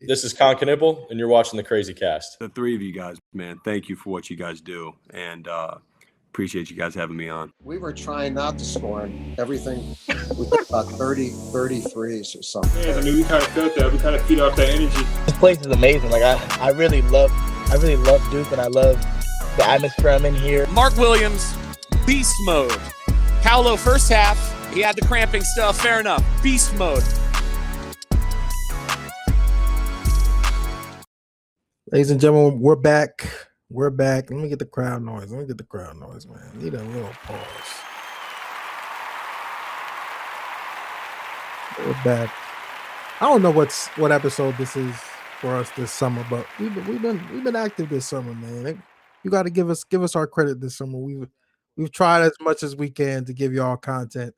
This is Con Knipple, and you're watching the Crazie Cast. The three of you guys, man, thank you for what you guys do, and appreciate you guys having me on. We were trying not to score and everything. We got about 33s or something. Yeah, I mean, we kind of felt that. We kind of feed off that energy. This place is amazing. Like I really love Duke, and I love the atmosphere I'm in here. Mark Williams, beast mode. Paolo first half, he had the cramping stuff. Fair enough. Beast mode. Ladies and gentlemen, we're back. We're back. Let me get the crowd noise. Man. Need a little pause. We're back. I don't know what episode this is for us this summer, but we've been active this summer, man. You got to give us our credit this summer. We've tried as much as we can to give y'all content,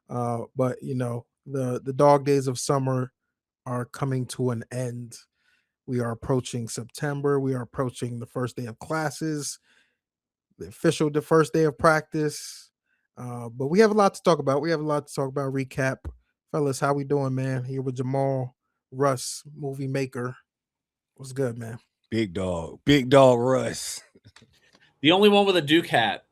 but you know the dog days of summer are coming to an end. We are approaching September. We are approaching the first day of classes, the first day of practice. But we have a lot to talk about. Recap. Fellas, how we doing, man? Here with Jamahal, Russ, movie maker. What's good, man? Big dog Russ. The only one with a Duke hat.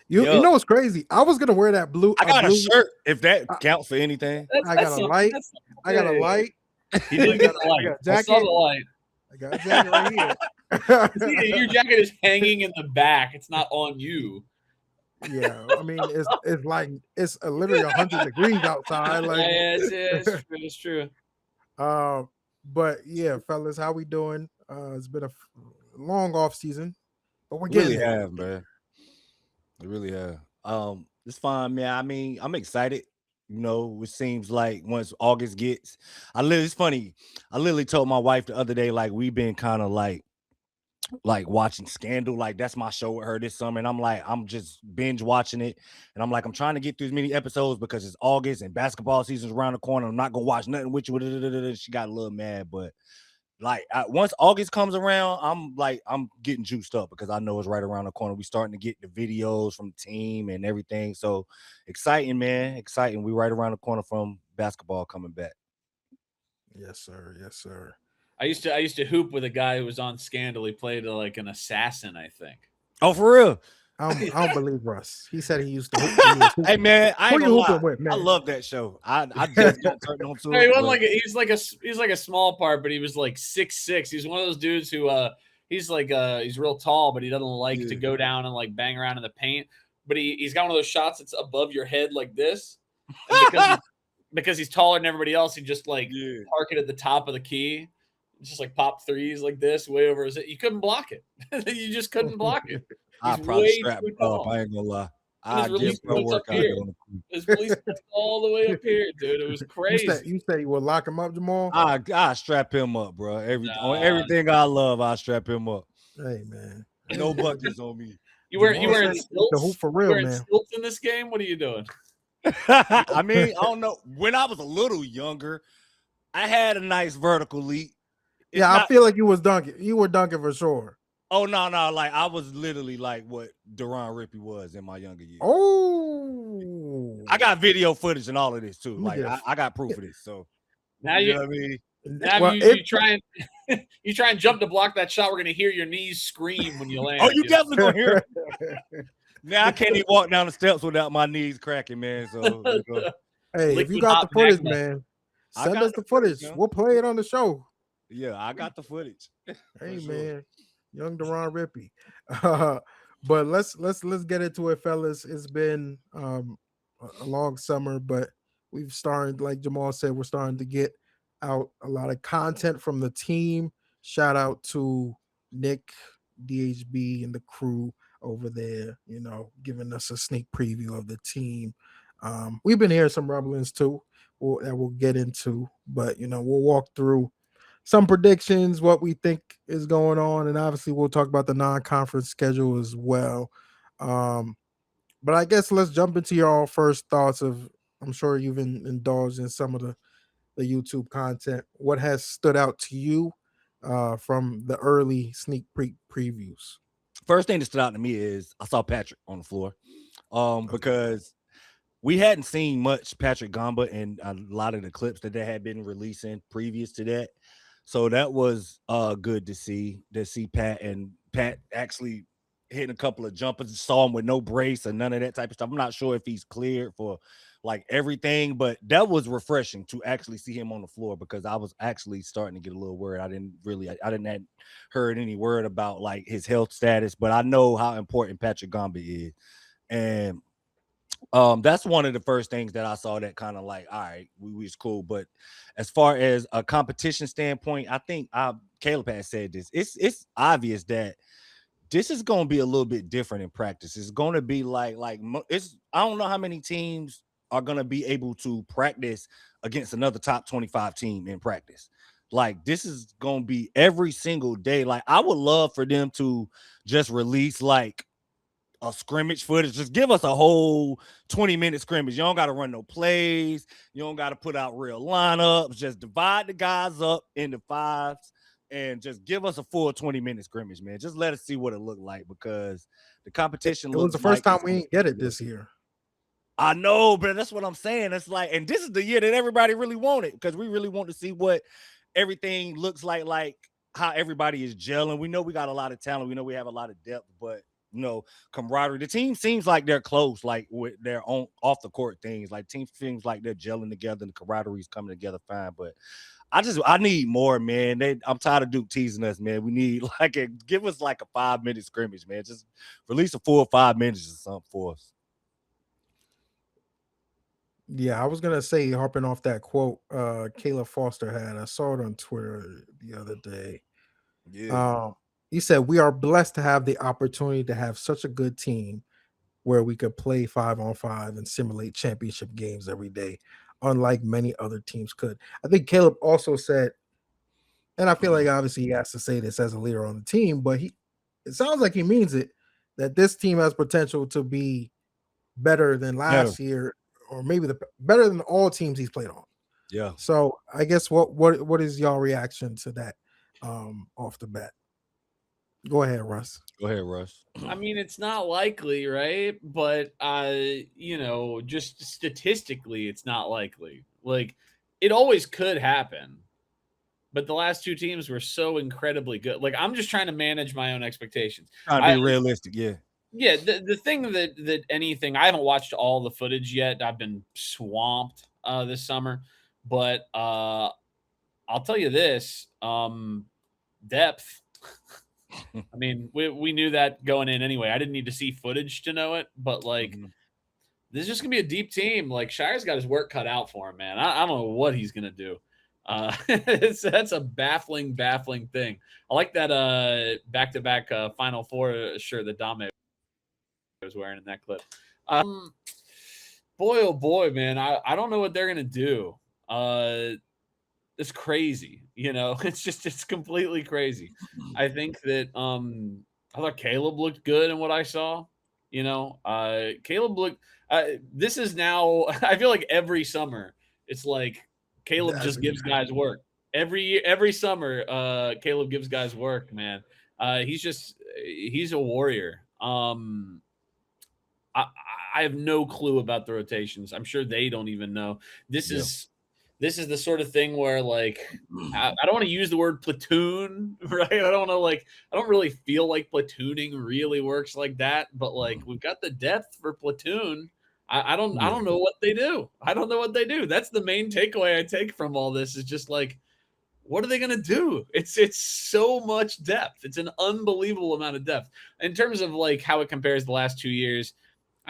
You know what's crazy? I was gonna wear that blue. I got a shirt, if that counts for anything. I got a light. He didn't get the light. I saw the light. I got a jacket right here. Your jacket is hanging in the back. It's not on you. Yeah, I mean it's like it's literally 100 degrees outside. Like it's true. But yeah, fellas, how we doing? It's been a long off season, but we're getting have, man. It really have. It's fine, man. I mean, I'm excited. You know, it seems like once August gets, it's funny. I literally told my wife the other day, like, we've been kind of like watching Scandal. Like, that's my show with her this summer. And I'm just binge watching it. And I'm trying to get through as many episodes because it's August and basketball season's around the corner. I'm not going to watch nothing with you. She got a little mad, but once August comes around, I'm getting juiced up because I know it's right around the corner. We starting to get the videos from the team and everything. So exciting, man. Exciting. We right around the corner from basketball coming back. Yes, sir. I used to hoop with a guy who was on Scandal. He played like an assassin, I think. Oh, for real? I don't believe Russ. He said he used to hoop. Hey, man, I ain't gonna lie. With, man? I love that show. I just got turned on to it. He wasn't he's like a small part, but he was like 6'6". He's one of those dudes who he's real tall, but he doesn't like to go down and like bang around in the paint. But he's got one of those shots that's above your head like this. And because he's taller than everybody else, he just park it at the top of the key. Just like pop threes like this, way over his head. You couldn't block it. You just couldn't block it. I probably strap up. I ain't gonna lie. His release all the way up here, dude. It was crazy. You say you would lock him up, Jamahal? I strap him up, bro. On everything I love, I strap him up. Hey, man. No buckets on me. You wearing stilts? The hoop for real, man. Stilts in this game? What are you doing? I mean, I don't know. When I was a little younger, I had a nice vertical leap. I feel like you was dunking. You were dunking for sure. Oh, no. Like, I was literally like what Duran Rippey was in my younger years. Oh. I got video footage and all of this, too. Like, I got proof of this. So, now you know what I mean? Now you try and jump to block that shot. We're going to hear your knees scream when you land. Oh, you definitely going to hear it. Now, I can't even walk down the steps without my knees cracking, man. So, hey, if you got the footage, man, send us the footage. We'll play it on the show. Yeah, I got the footage. Hey, man, young Duran Rippey. But let's get into it, fellas. It's been a long summer, but we've started, like Jamahal said, we're starting to get out a lot of content from the team. Shout out to Nick, DHB, and the crew over there, you know, giving us a sneak preview of the team. We've been hearing some rumblings too that we'll get into, but you know, we'll walk through some predictions, what we think is going on, and obviously we'll talk about the non-conference schedule as well. But I guess let's jump into your first thoughts of, I'm sure you've indulged in some of the YouTube content. What has stood out to you from the early sneak previews? First thing that stood out to me is I saw Patrick on the floor because we hadn't seen much Patrick Gamba in a lot of the clips that they had been releasing previous to that. So that was good to see Pat actually hitting a couple of jumpers. Saw him with no brace and none of that type of stuff. I'm not sure if he's cleared for like everything, but that was refreshing to actually see him on the floor, because I was actually starting to get a little worried. I didn't heard any word about like his health status, but I know how important Patrick Gamba is. And that's one of the first things that I saw that kind of like, all right, we was cool. But as far as a competition standpoint, I think Caleb has said this. It's obvious that this is going to be a little bit different in practice. It's going to be like I don't know how many teams are going to be able to practice against another top 25 team in practice. Like, this is going to be every single day. Like, I would love for them to just release like a scrimmage footage. Just give us a whole 20-minute scrimmage. You don't got to run no plays. You don't got to put out real lineups. Just divide the guys up into fives and just give us a full 20-minute scrimmage, man. Just let us see what it looked like, because the competition It was the first time we didn't get it this year. I know, but that's what I'm saying. It's like, and this is the year that everybody really wanted, because we really want to see what everything looks like how everybody is gelling. We know we got a lot of talent. We know we have a lot of depth, but camaraderie. The team seems like they're close, like with their own off the court things. Like, team seems like they're gelling together and the camaraderie is coming together fine. But I need more, man. I'm tired of Duke teasing us, man. We need give us like a 5-minute scrimmage, man. Just release a full 5 minutes or something for us. Yeah, I was gonna say, harping off that quote Caleb Foster had. I saw it on Twitter the other day. Yeah. He said, "We are blessed to have the opportunity to have such a good team where we could play 5-on-5 and simulate championship games every day, unlike many other teams could." I think Caleb also said, and I feel like obviously he has to say this as a leader on the team, but it sounds like he means it, that this team has potential to be better than last year, or maybe better than all teams he's played on. Yeah. So I guess what is y'all reaction to that off the bat? Go ahead, Russ. I mean, it's not likely, right? But just statistically, it's not likely. Like, it always could happen. But the last two teams were so incredibly good. Like, I'm just trying to manage my own expectations. Trying to be realistic, yeah. Yeah, the thing that anything, I haven't watched all the footage yet. I've been swamped this summer. But I'll tell you this, depth. I mean, we knew that going in anyway. I didn't need to see footage to know it, but this is just gonna be a deep team. Like, Sheyer's got his work cut out for him, man. I don't know what he's gonna do. That's a baffling thing. I like that back-to-back Final Four shirt that Dame was wearing in that clip. Boy, oh boy, man, I don't know what they're gonna do. It's crazy, it's completely crazy. I think that I thought Caleb looked good in what I saw. Caleb looked this is now I feel like every summer it's like Caleb just gives guys work. Every summer Caleb gives guys work, man. He's a warrior. I have no clue about the rotations. I'm sure they don't even know. This is the sort of thing where, like, I don't want to use the word platoon, right? I don't really feel like platooning really works like that, but like, we've got the depth for platoon. I don't know what they do. I don't know what they do. That's the main takeaway I take from all this, is just like, what are they going to do? It's so much depth. It's an unbelievable amount of depth in terms of like how it compares the last 2 years.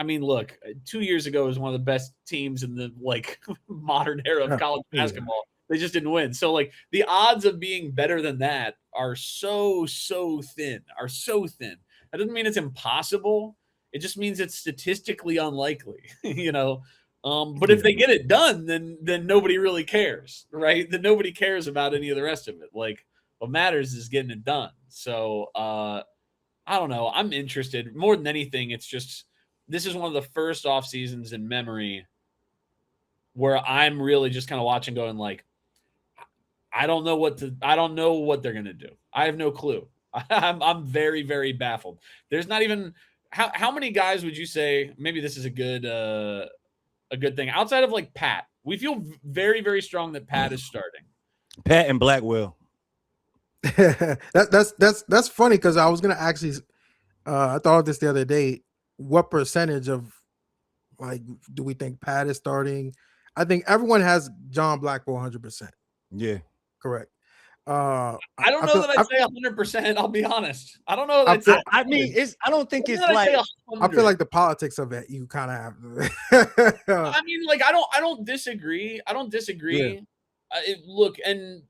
I mean, look, 2 years ago was one of the best teams in the like modern era of college basketball. They just didn't win. So like, the odds of being better than that are so thin. That doesn't mean it's impossible. It just means it's statistically unlikely, But if they get it done, then nobody really cares, right? Then nobody cares about any of the rest of it. Like, what matters is getting it done. So I don't know. I'm interested more than anything. It's just, this is one of the first off seasons in memory where I'm really just kind of watching, going like, I don't know what they're going to do. I have no clue. I'm very, very baffled. There's not even how many guys would you say, maybe this is a good a good thing outside of like Pat. We feel very, very strong that Pat is starting. Pat and Blackwell. That's funny because I was gonna actually I thought of this the other day. What percentage of like do we think Pat is starting? I think everyone has John Blackwell 100%. Yeah, correct. I don't know that I'd say 100%. I'll be honest. I don't know. That I mean, I don't think it's like. I feel like the politics of it. You kind of have. I mean, like I don't disagree. I don't disagree. Yeah. Look, and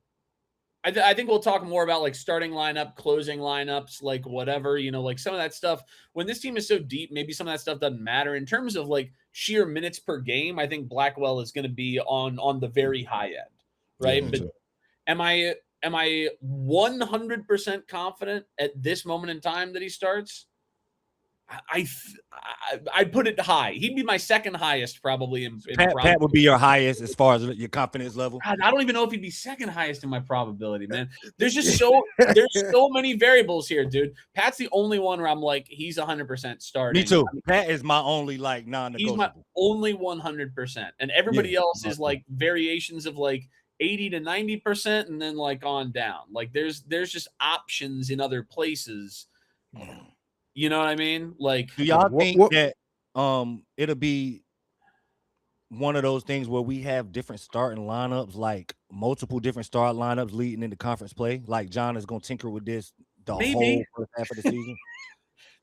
I think we'll talk more about like starting lineup, closing lineups, like whatever, like some of that stuff. When this team is so deep, maybe some of that stuff doesn't matter. In terms of like sheer minutes per game, I think Blackwell is going to be on the very high end, right? Yeah, but am I 100% confident at this moment in time that he starts? I'd put it high. He'd be my second highest probably. In Pat would be your highest as far as your confidence level. God, I don't even know if he'd be second highest in my probability, man. There's just there's so many variables here, dude. Pat's the only one where I'm like, he's 100% starting. Me too. Pat is my only like non-negotiable. He's my only 100%, and everybody else is like variations of like 80 to 90%, and then like on down. Like there's just options in other places. You know what I mean? Like, do y'all think that it'll be one of those things where we have different starting lineups, like multiple different start lineups leading into conference play? Like John is going to tinker with this whole first half of the season.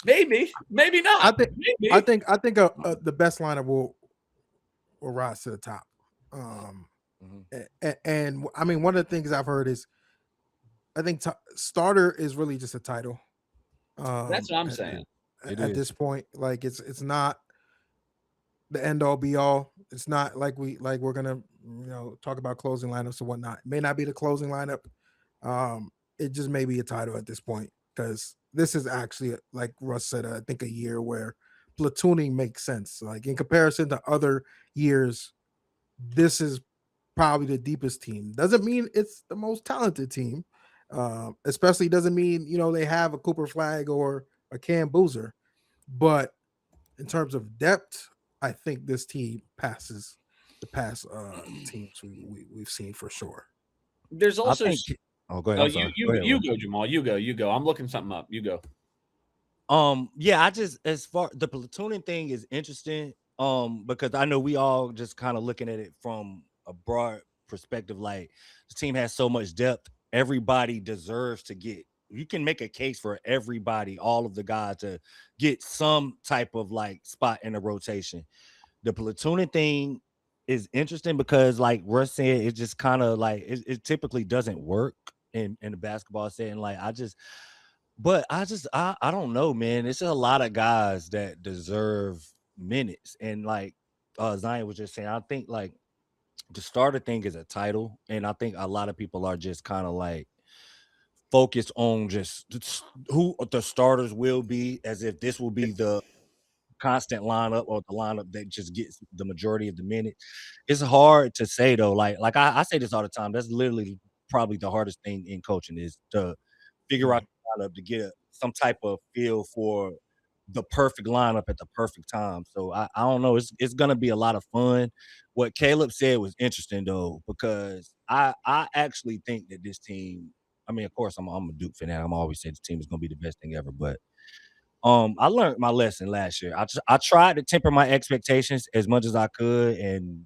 maybe not. I think the best lineup will rise to the top. And I mean, one of the things I've heard is, I think starter is really just a title. That's what I'm saying. At this point, like it's not the end all be all. It's not like we're gonna talk about closing lineups or whatnot. It may not be the closing lineup. It just may be a title at this point, because this is actually, like Russ said, I think a year where platooning makes sense. Like in comparison to other years, this is probably the deepest team. Doesn't mean it's the most talented team. Especially doesn't mean they have a Cooper Flag or a Cam Boozer, but in terms of depth, I think this team passes the past teams we've seen for sure. There's also go ahead. You go, Jamahal. You go. I'm looking something up. You go. Yeah, as far the platooning thing is interesting. Because I know we all just kind of looking at it from a broad perspective, like the team has so much depth. Everybody deserves to get. You can make a case for everybody, all of the guys, to get some type of like spot in the rotation. The platooning thing is interesting because, like Russ said, it just kind of like it typically doesn't work in the basketball setting. Like I don't know, man. It's a lot of guys that deserve minutes, and like Zion was just saying, I think like the starter thing is a title, and I think a lot of people are just kind of like focused on just who the starters will be, as if this will be the constant lineup or the lineup that just gets the majority of the minutes. It's hard to say though. Like I say this all the time. That's literally probably the hardest thing in coaching, is to figure out the lineup, to get some type of feel for the perfect lineup at the perfect time. So I don't know. It's gonna be a lot of fun. What Caleb said was interesting though, because I actually think that this team, I mean, of course I'm a Duke fan. I'm always saying this team is gonna be the best thing ever, but I learned my lesson last year. I tried to temper my expectations as much as I could, and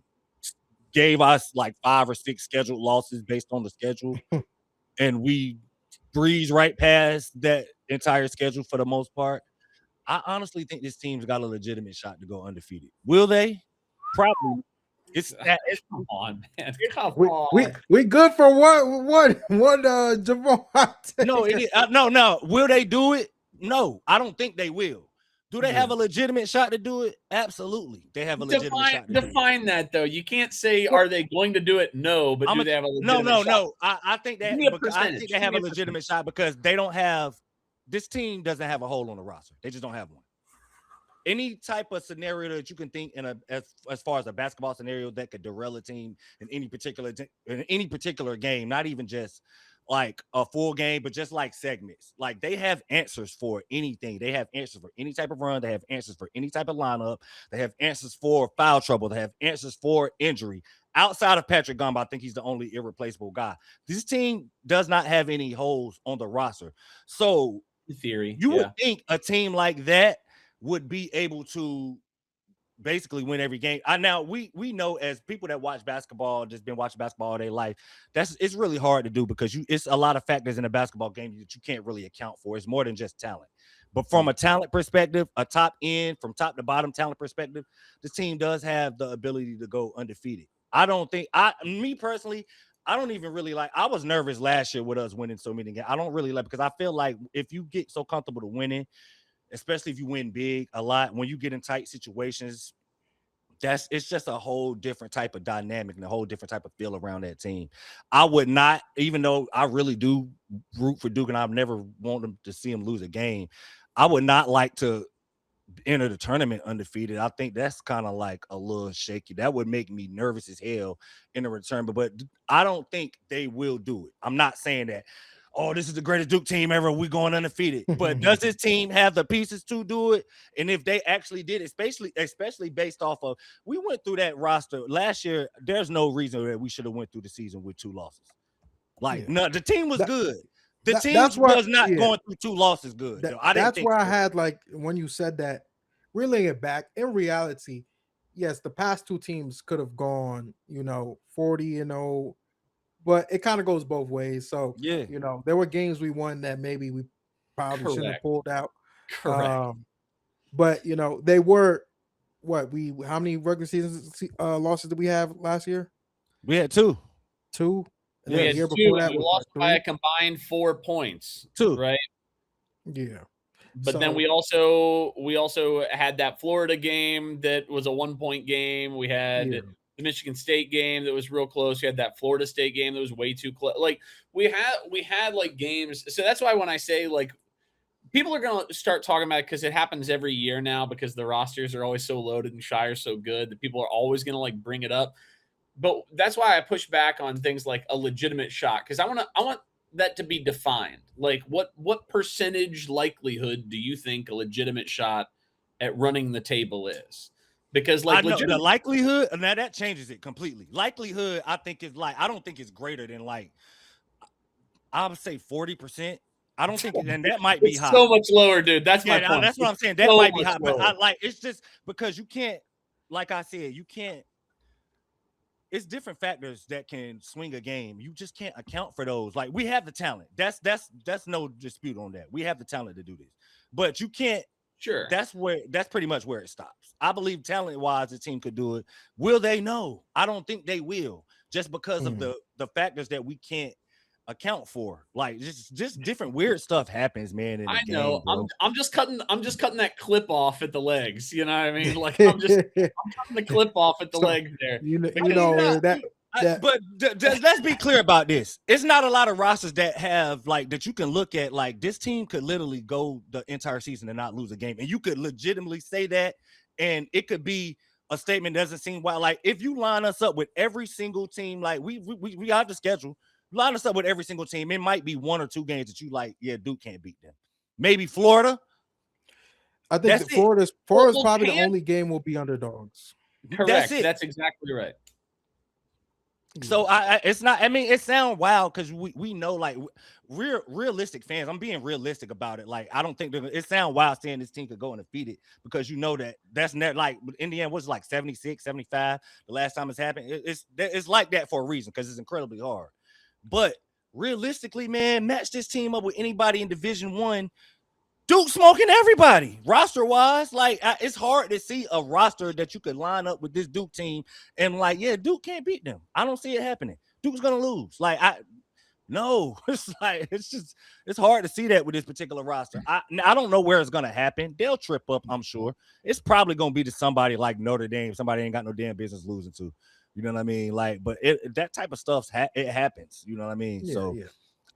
gave us like 5 or 6 scheduled losses based on the schedule, and we breezed right past that entire schedule for the most part. I honestly think this team's got a legitimate shot to go undefeated. Will they? Probably. Come on, man. Come on. We good for what Javon? No. Will they do it? No, I don't think they will. Do they have a legitimate shot to do it? Absolutely. They have a legitimate shot to do it. Define that though. You can't say, are they going to do it? No, but do they have a legitimate shot? No. I think they have a legitimate shot because they don't have, this team doesn't have a hole on the roster. They just don't have one. Any type of scenario that you can think as far as a basketball scenario that could derail a team in any particular game, not even just like a full game, but just like segments. Like they have answers for anything. They have answers for any type of run. They have answers for any type of lineup. They have answers for foul trouble. They have answers for injury. Outside of Patrick Gumbo, I think he's the only irreplaceable guy. This team does not have any holes on the roster. So In theory, you would think a team like that would be able to basically win every game. Now we know, as people that watch basketball, just been watching basketball all their life, it's really hard to do because it's a lot of factors in a basketball game that you can't really account for. It's more than just talent. But from a talent perspective, a top end, from top to bottom talent perspective, the team does have the ability to go undefeated. I don't think me personally, I don't even really like. I was nervous last year with us winning so many games. I don't really like, because I feel like if you get so comfortable to winning, especially if you win big a lot, when you get in tight situations, it's just a whole different type of dynamic and a whole different type of feel around that team. I would not, even though I really do root for Duke and I've never wanted to see him lose a game, I would not like to enter the tournament undefeated. I think that's kind of like a little shaky. That would make me nervous as hell in the return, but I don't think they will do it. I'm not saying that, oh, this is the greatest Duke team ever, we going undefeated. But does this team have the pieces to do it? And if they actually did, especially based off of, we went through that roster last year, there's no reason that we should have went through the season with 2 losses. No, the team was good. The team was not going through 2 losses good. That's where I had, like, when you said that, reeling it back, in reality, yes, the past 2 teams could have gone, 40-0, but it kind of goes both ways. So, there were games we won that maybe we probably shouldn't have pulled out. Correct. But, they were, how many regular season losses did we have last year? We had 2. 2? And We the had year 2, before that we was lost like by 3? a combined 4 points. 2. Right? Yeah. But then we also had that Florida game that was a 1-point game. We had the Michigan State game that was real close. We had that Florida State game that was way too close. Like we had like games. So that's why when I say, like, people are going to start talking about it, because it happens every year now, because the rosters are always so loaded and Scheyer's so good that people are always going to like bring it up. But that's why I push back on things like a legitimate shot, because I want that to be defined. Like, what percentage likelihood do you think a legitimate shot at running the table is? Because, like, the likelihood, now that changes it completely. Likelihood, I think, is like, I don't think it's greater than, like, I would say 40%. I don't think, and that might be high. So much lower, dude. That's my point. That's what I'm saying. That might be high, but it's just because you can't, like I said, it's different factors that can swing a game. You just can't account for those. Like, we have the talent. That's no dispute on that. We have the talent to do this, but you can't. Sure. That's pretty much where it stops. I believe talent-wise, the team could do it. Will they? No, I don't think they will, just because of the factors that we can't account for. Like, just different weird stuff happens, man. I know. I'm just cutting that clip off at the legs. You know what I mean? Like, I'm cutting the clip off at the legs there. But let's be clear about this. It's not a lot of rosters that have, like, that you can look at, like, this team could literally go the entire season and not lose a game, and you could legitimately say that, and it could be a statement that doesn't seem wild. Like, if you line us up with every single team, like we have the schedule. Line us up with every single team. It might be 1 or 2 games that you like, yeah, Duke can't beat them. Maybe Florida. I think Florida's probably the only game will be underdogs. Correct. That's exactly right. So it's not. I mean, it sounds wild because we know, like, realistic fans. I'm being realistic about it. Like, I don't think it sounds wild saying this team could go undefeated, because you know that's not, like, Indiana was like 76, 75 the last time it's happened. It's like that for a reason, because it's incredibly hard. But realistically, man, match this team up with anybody in Division I. Duke smoking everybody roster wise. Like, it's hard to see a roster that you could line up with this Duke team and, like, yeah, Duke can't beat them. I don't see it happening. Duke's gonna lose. Like, it's like, it's hard to see that with this particular roster. I don't know where it's gonna happen. They'll trip up, I'm sure. It's probably gonna be to somebody like Notre Dame, somebody ain't got no damn business losing to. You know what I mean? Like, but that type of stuff it happens. You know what I mean? Yeah.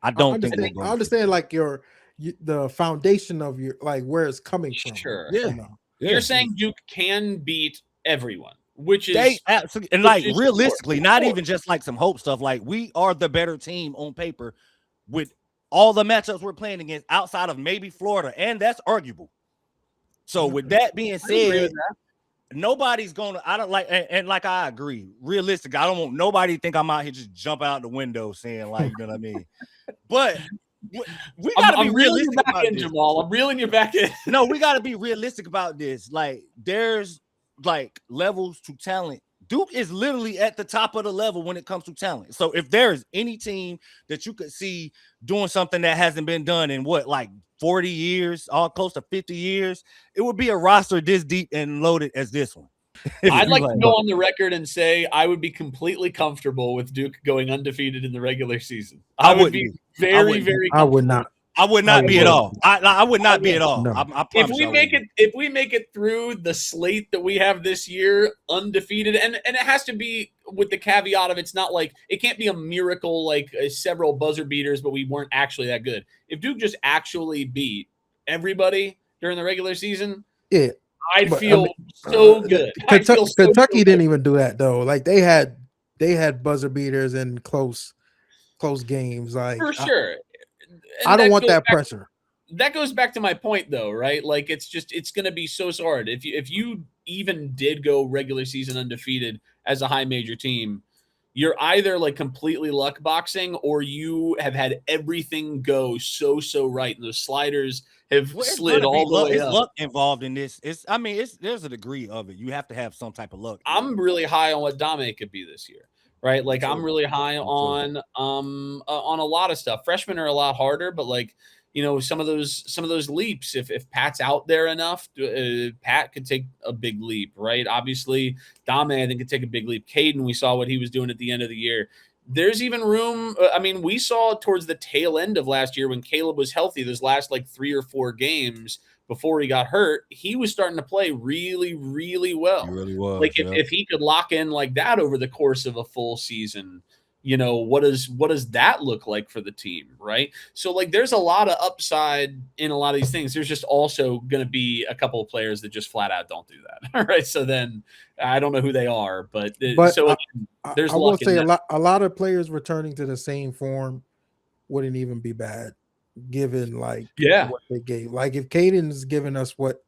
I don't think they're I understand, like, the foundation of your, like, where it's coming from. Sure. Yeah. You're saying Duke can beat everyone, which is they absolutely, and, like, realistically, not even just like some hope stuff. Like, we are the better team on paper with all the matchups we're playing against outside of maybe Florida, and that's arguable. So with that being said, nobody's gonna. I don't like, and like I agree. Realistic, I don't want nobody to think I'm out here just jumping out the window saying like, you know what I mean. But we gotta be realistic about this. Jamahal. I'm reeling you back in. No, we gotta be realistic about this. Like, there's like levels to talent. Duke is literally at the top of the level when it comes to talent. So if there is any team that you could see doing something that hasn't been done in what, like 40 years, all close to 50 years, it would be a roster this deep and loaded as this one. I'd like to go on the record and say I would be completely comfortable with Duke going undefeated in the regular season. I would be very, very comfortable. I would not. I would not be at all. I would not be at all. No. I If we make it through the slate that we have this year undefeated, and it has to be with the caveat of it's not like it can't be a miracle like several buzzer beaters, but we weren't actually that good. If Duke just actually beat everybody during the regular season, Yeah, I'd feel so good. Kentucky didn't even do that though. Like they had buzzer beaters and close games. Like for sure. I don't want that pressure. That goes back to my point, though, right? Like it's going to be so hard. If you even did go regular season undefeated as a high major team, you're either like completely luck boxing or you have had everything go so right, and those sliders have slid all the way up. Luck involved in this. There's a degree of it. You have to have some type of luck. I'm really high on what Dame could be this year. Right, like I'm really high on a lot of stuff. Freshmen are a lot harder, but like some of those leaps. If Pat's out there enough, Pat could take a big leap. Right, obviously Dame I think could take a big leap. Caden, we saw what he was doing at the end of the year. There's even room. We saw towards the tail end of last year when Caleb was healthy. Those last like 3 or 4 games before he got hurt, he was starting to play really, really well. He really was. Like if he could lock in like that over the course of a full season, what does that look like for the team, right? So like there's a lot of upside in a lot of these things. There's just also going to be a couple of players that just flat out don't do that. All right, so then I don't know who they are, but so there's. I will say a lot of players returning to the same form wouldn't even be bad. Given like what they gave, like if Caden's giving us what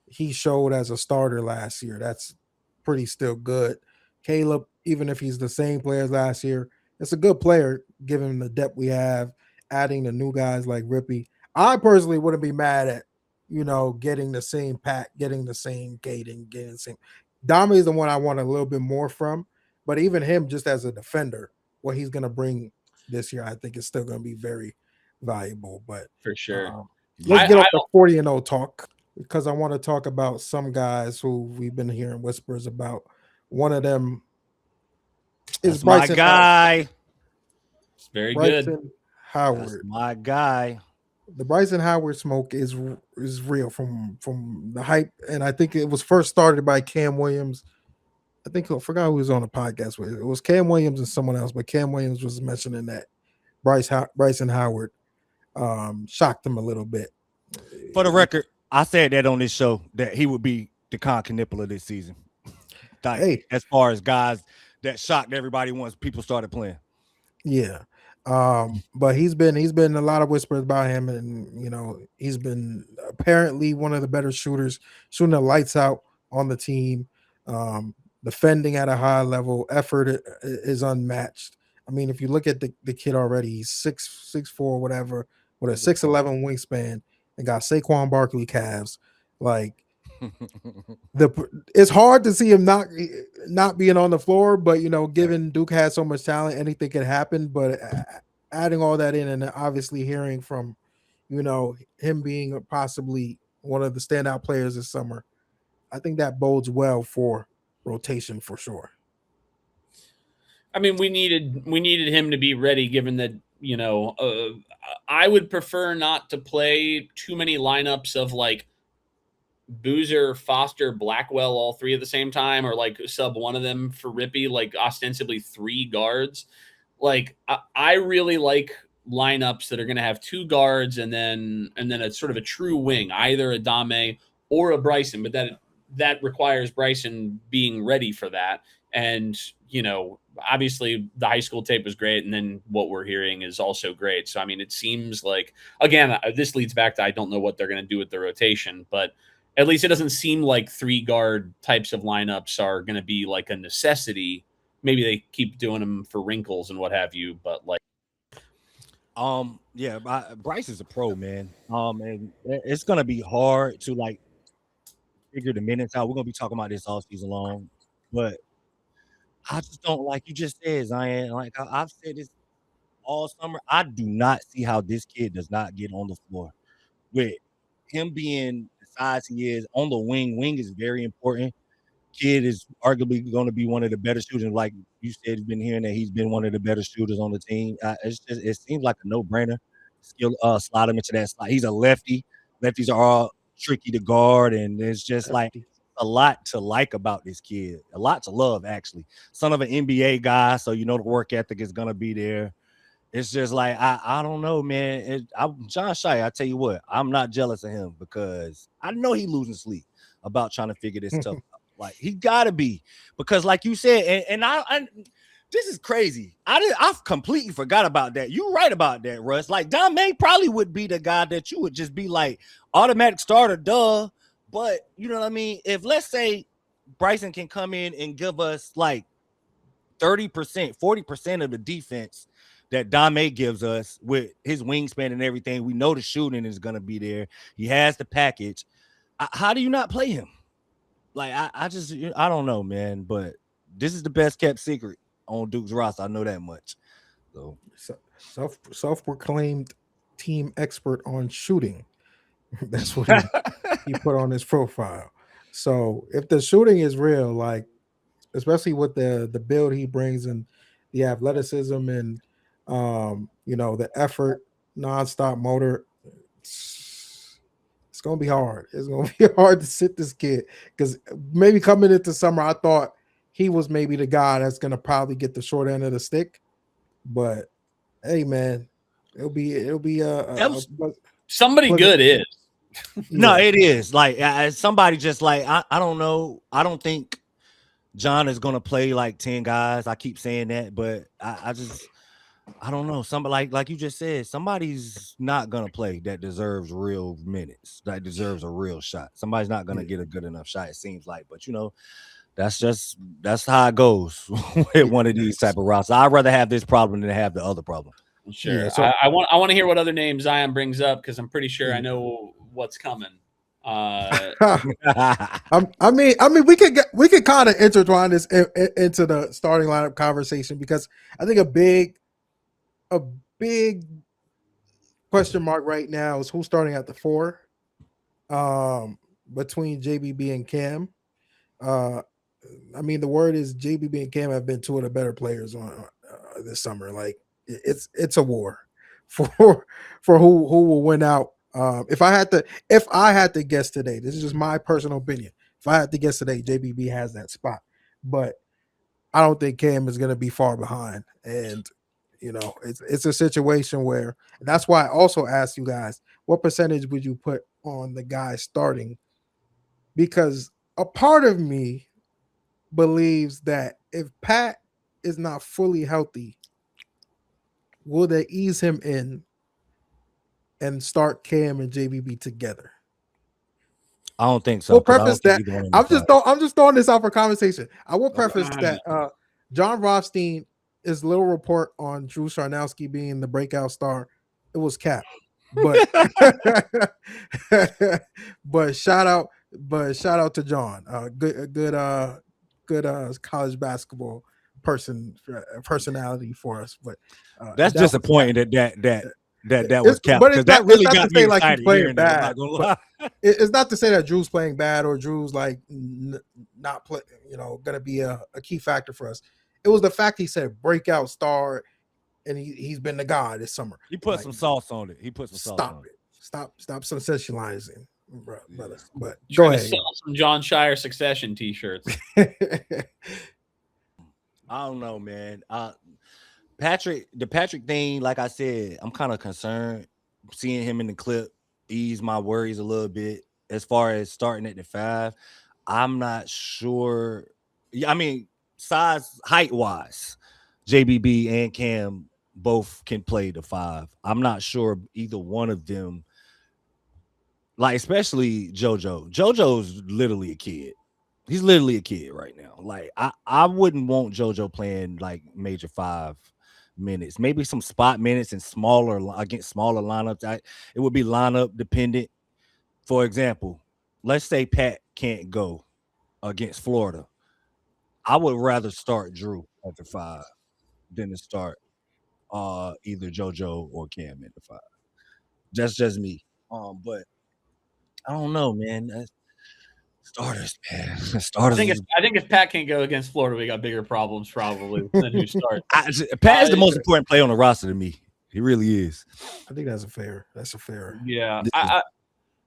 he showed as a starter last year, that's pretty still good. Caleb, even if he's the same player as last year, it's a good player given the depth we have. Adding the new guys like Rippy, I personally wouldn't be mad at getting the same Pat, getting the same Caden, getting the same. Dame is the one I want a little bit more from, but even him just as a defender, what he's going to bring this year, I think is still going to be very valuable. But for sure, let's get off the 40-0 talk because I want to talk about some guys who we've been hearing whispers about. One of them is Bryson my guy. Howard. It's very Bryson good. Howard, That's my guy. The Bryson Howard smoke is real from the hype, and I think it was first started by Cam Williams. I forgot who was on the podcast with. It was Cam Williams and someone else, but Cam Williams was mentioning that Bryson Howard shocked him a little bit. For the record, I said that on this show that he would be the Nonconference this season. As far as guys that shocked everybody once people started playing. Yeah. But he's been a lot of whispers about him, and he's been apparently one of the better shooters, shooting the lights out on the team, defending at a high level, effort is unmatched. I mean, if you look at the kid already, he's 6'4", whatever, with a 6'11" wingspan, and got Saquon Barkley calves. Like it's hard to see him not being on the floor, but given Duke has so much talent, anything can happen. But adding all that in, and obviously hearing from him being possibly one of the standout players this summer, I think that bodes well for rotation for sure. I mean, we needed him to be ready, given that I would prefer not to play too many lineups of like Boozer, Foster, Blackwell, all 3 at the same time, or like sub one of them for Rippy, like ostensibly 3 guards. Like I really like lineups that are going to have 2 guards and then a sort of a true wing, either a Dame or a Bryson, but that requires Bryson being ready for that. And, obviously the high school tape was great. And then what we're hearing is also great. So, I mean, it seems like, again, this leads back to I don't know what they're going to do with the rotation, but at least it doesn't seem like 3 guard types of lineups are going to be like a necessity. Maybe they keep doing them for wrinkles and what have you, but like, yeah, Bryce is a pro, man. And it's gonna be hard to like figure the minutes out. We're gonna be talking about this all season long, but I just don't, like you just said, Zion. Like I've said this all summer. I do not see how this kid does not get on the floor. With him being the size he is on the wing, wing is very important. Kid is arguably going to be one of the better shooters. Like you said, you've been hearing that he's been one of the better shooters on the team. It seems like a no-brainer. Slide him into that slot. He's a lefty. Lefties are all tricky to guard, and it's just like a lot to like about this kid. A lot to love, actually. Son of an NBA guy, so the work ethic is going to be there. It's just like, I don't know, man. Jon Scheyer, I tell you what, I'm not jealous of him because I know he losing sleep about trying to figure this stuff out. Like, he got to be, because like you said, and I this is crazy. I completely forgot about that. You're right about that, Russ. Like, Don May probably would be the guy that you would just be like automatic starter, duh. But you know what I mean? If let's say Bryson can come in and give us like 30%, 40% of the defense that Dame gives us with his wingspan and everything, we know the shooting is going to be there. He has the package. How do you not play him? Like, I don't know, man. But this is the best kept secret on Duke's roster. I know that much. So self-proclaimed team expert on shooting. That's what he put on his profile. So if the shooting is real, like, especially with the build he brings and the athleticism and the effort, nonstop motor, it's gonna be hard. It's gonna be hard to sit this kid, because maybe coming into summer, I thought he was maybe the guy that's gonna probably get the short end of the stick. But hey, man, it'll be somebody good is. No, it is like somebody just like I don't know. I don't think John is gonna play like 10 guys. I keep saying that, but I don't know. Somebody like you just said, somebody's not gonna play that deserves real minutes, that deserves a real shot. Somebody's not gonna get a good enough shot, it seems like. But that's how it goes with one of these type of rosters. I'd rather have this problem than have the other problem. Sure. Yeah, so I want to hear what other names Zion brings up, because I'm pretty sure I know what's coming. I mean, we could kind of intertwine this into the starting lineup conversation, because I think a big question mark right now is who's starting at the 4 between JBB and Cam. I mean, the word is JBB and Cam have been 2 of the better players on this summer. Like, it's a war for who will win out. If I had to guess today, this is just my personal opinion. If I had to guess today, JBB has that spot, but I don't think Cam is going to be far behind. And it's a situation where, that's why I also asked you guys, what percentage would you put on the guy starting? Because a part of me believes that if Pat is not fully healthy, will they ease him in and start Cam and JBB together? I don't think so. We'll preface that. I'm just throwing this out for conversation. I will preface that John Rothstein, his little report on Drew Charnowski being the breakout star, it was cap. But but shout out to John. Good college basketball personality for us. But that's disappointing that was cap, because that really got me excited. He's playing bad. It's not to say that Drew's playing bad or Drew's like not play, going to be a key factor for us. It was the fact he said breakout star, and he's been the guy this summer. He put some sauce on it. He put some sauce on it. Stop sensationalizing, brother. But go ahead. Sell some Jon Scheyer Succession T-shirts. I don't know, man. The Patrick thing, like I said, I'm kind of concerned. Seeing him in the clip ease my worries a little bit as far as starting at the 5. I'm not sure. I mean, size, height wise, JBB and Cam both can play the 5. I'm not sure either one of them, like especially JoJo. JoJo's literally a kid. He's literally a kid right now. Like I wouldn't want JoJo playing like major 5 minutes. Maybe some spot minutes and against smaller lineups. It would be lineup dependent. For example, let's say Pat can't go against Florida. I would rather start Drew at the 5 than to start either JoJo or Cam at the 5. That's just me. But I don't know, man. Starters, man. Starters. I think if Pat can't go against Florida, we got bigger problems probably than who starts. Pat is the most important player on the roster to me. He really is. I think that's a fair. Yeah.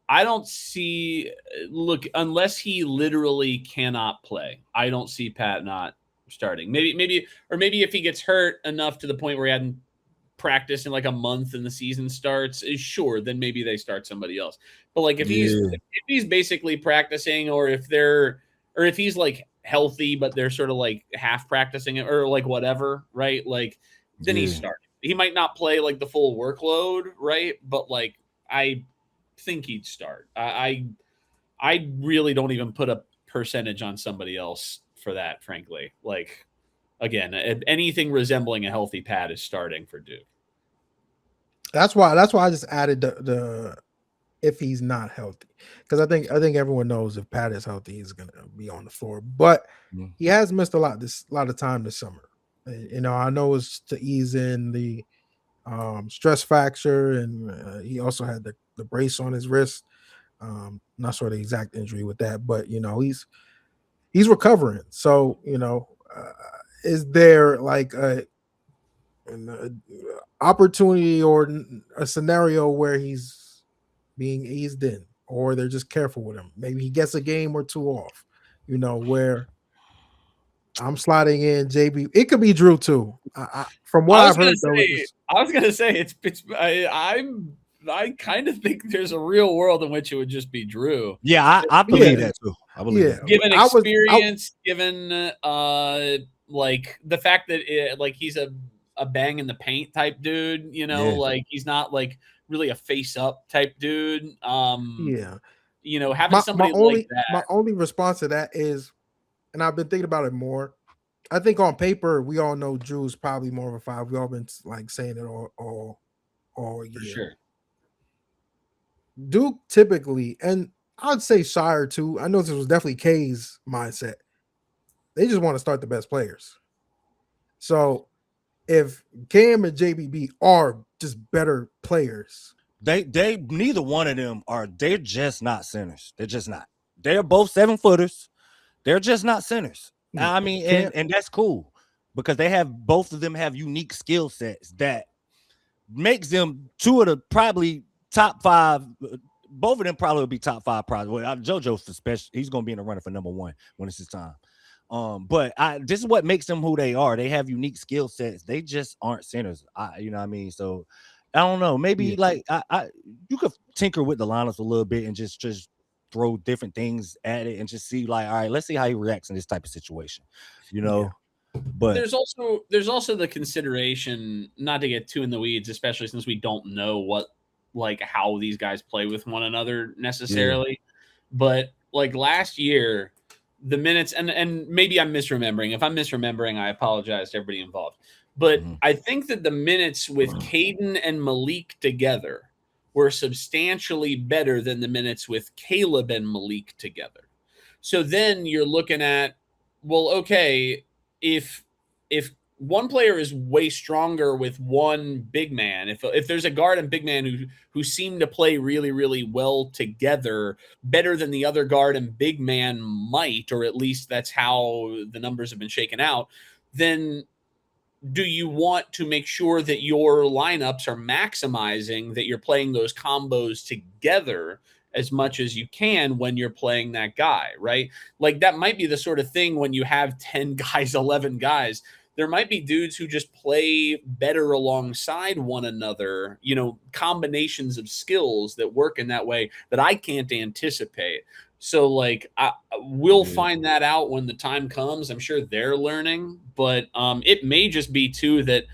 I don't see. Look, unless he literally cannot play, I don't see Pat not starting. Maybe if he gets hurt enough to the point where he hadn't practiced in like a month and the season starts, sure, then maybe they start somebody else. But like if he's basically practicing, or if he's like healthy but they're sort of like half practicing it or like whatever, right? Like then he's starting. He might not play like the full workload, right? But like I think he'd start. I really don't even put a percentage on somebody else for that, frankly. Like again, anything resembling a healthy Pat is starting for Duke. That's why I just added the if he's not healthy, because I think everyone knows if Pat is healthy, he's gonna be on the floor. But he has missed a lot of time this summer. You know, I know it's to ease in the stress factor, and he also had the brace on his wrist. Not sure the exact injury with that, but you know he's recovering. So you know, is there like an opportunity or a scenario where he's being eased in, or they're just careful with him? Maybe he gets a game or 2 off. You know, where I'm sliding in JB. It could be Drew too. From what I've heard, I was gonna say I kind of think there's a real world in which it would just be Drew. Yeah, I believe that too. I believe that. Given experience, given like the fact that like he's a bang in the paint type dude, you know, like he's not like really a face up type dude. You know, having somebody like that. My only response to that is, and I've been thinking about it more, I think on paper we all know Drew's probably more of a 5. We all been like saying it all year. For sure. Duke typically, and I'd say Scheyer too. I know this was definitely K's mindset. They just want to start the best players. So if Cam and JBB are just better players, they neither one of them are. They're just not centers. They're just not. They're both 7-footers. They're just not centers. I mean, and that's cool because both of them have unique skill sets that makes them 2 of the probably top 5. Both of them probably will be top 5 probably. Well, JoJo's special. He's going to be in the running for number 1 when it's his time. But this is what makes them who they are. They have unique skill sets. They just aren't centers. You know what I mean? So I don't know. Maybe like you could tinker with the lineups a little bit and just throw different things at it and just see like, all right, let's see how he reacts in this type of situation. You know. But there's also the consideration, not to get too in the weeds, especially since we don't know how these guys play with one another necessarily. But like last year, the minutes, and maybe I'm misremembering. If I'm misremembering, I apologize to everybody involved. But I think that the minutes with Caden and Malik together were substantially better than the minutes with Caleb and Malik together. So then you're looking at, well, okay, if one player is way stronger with one big man, if there's a guard and big man who seem to play really, really well together, better than the other guard and big man might, or at least that's how the numbers have been shaken out, then do you want to make sure that your lineups are maximizing that you're playing those combos together as much as you can when you're playing that guy, right? Like that might be the sort of thing when you have 10 guys, 11 guys, there might be dudes who just play better alongside one another, you know, combinations of skills that work in that way that I can't anticipate. So like we'll find that out when the time comes. I'm sure they're learning, but it may just be too that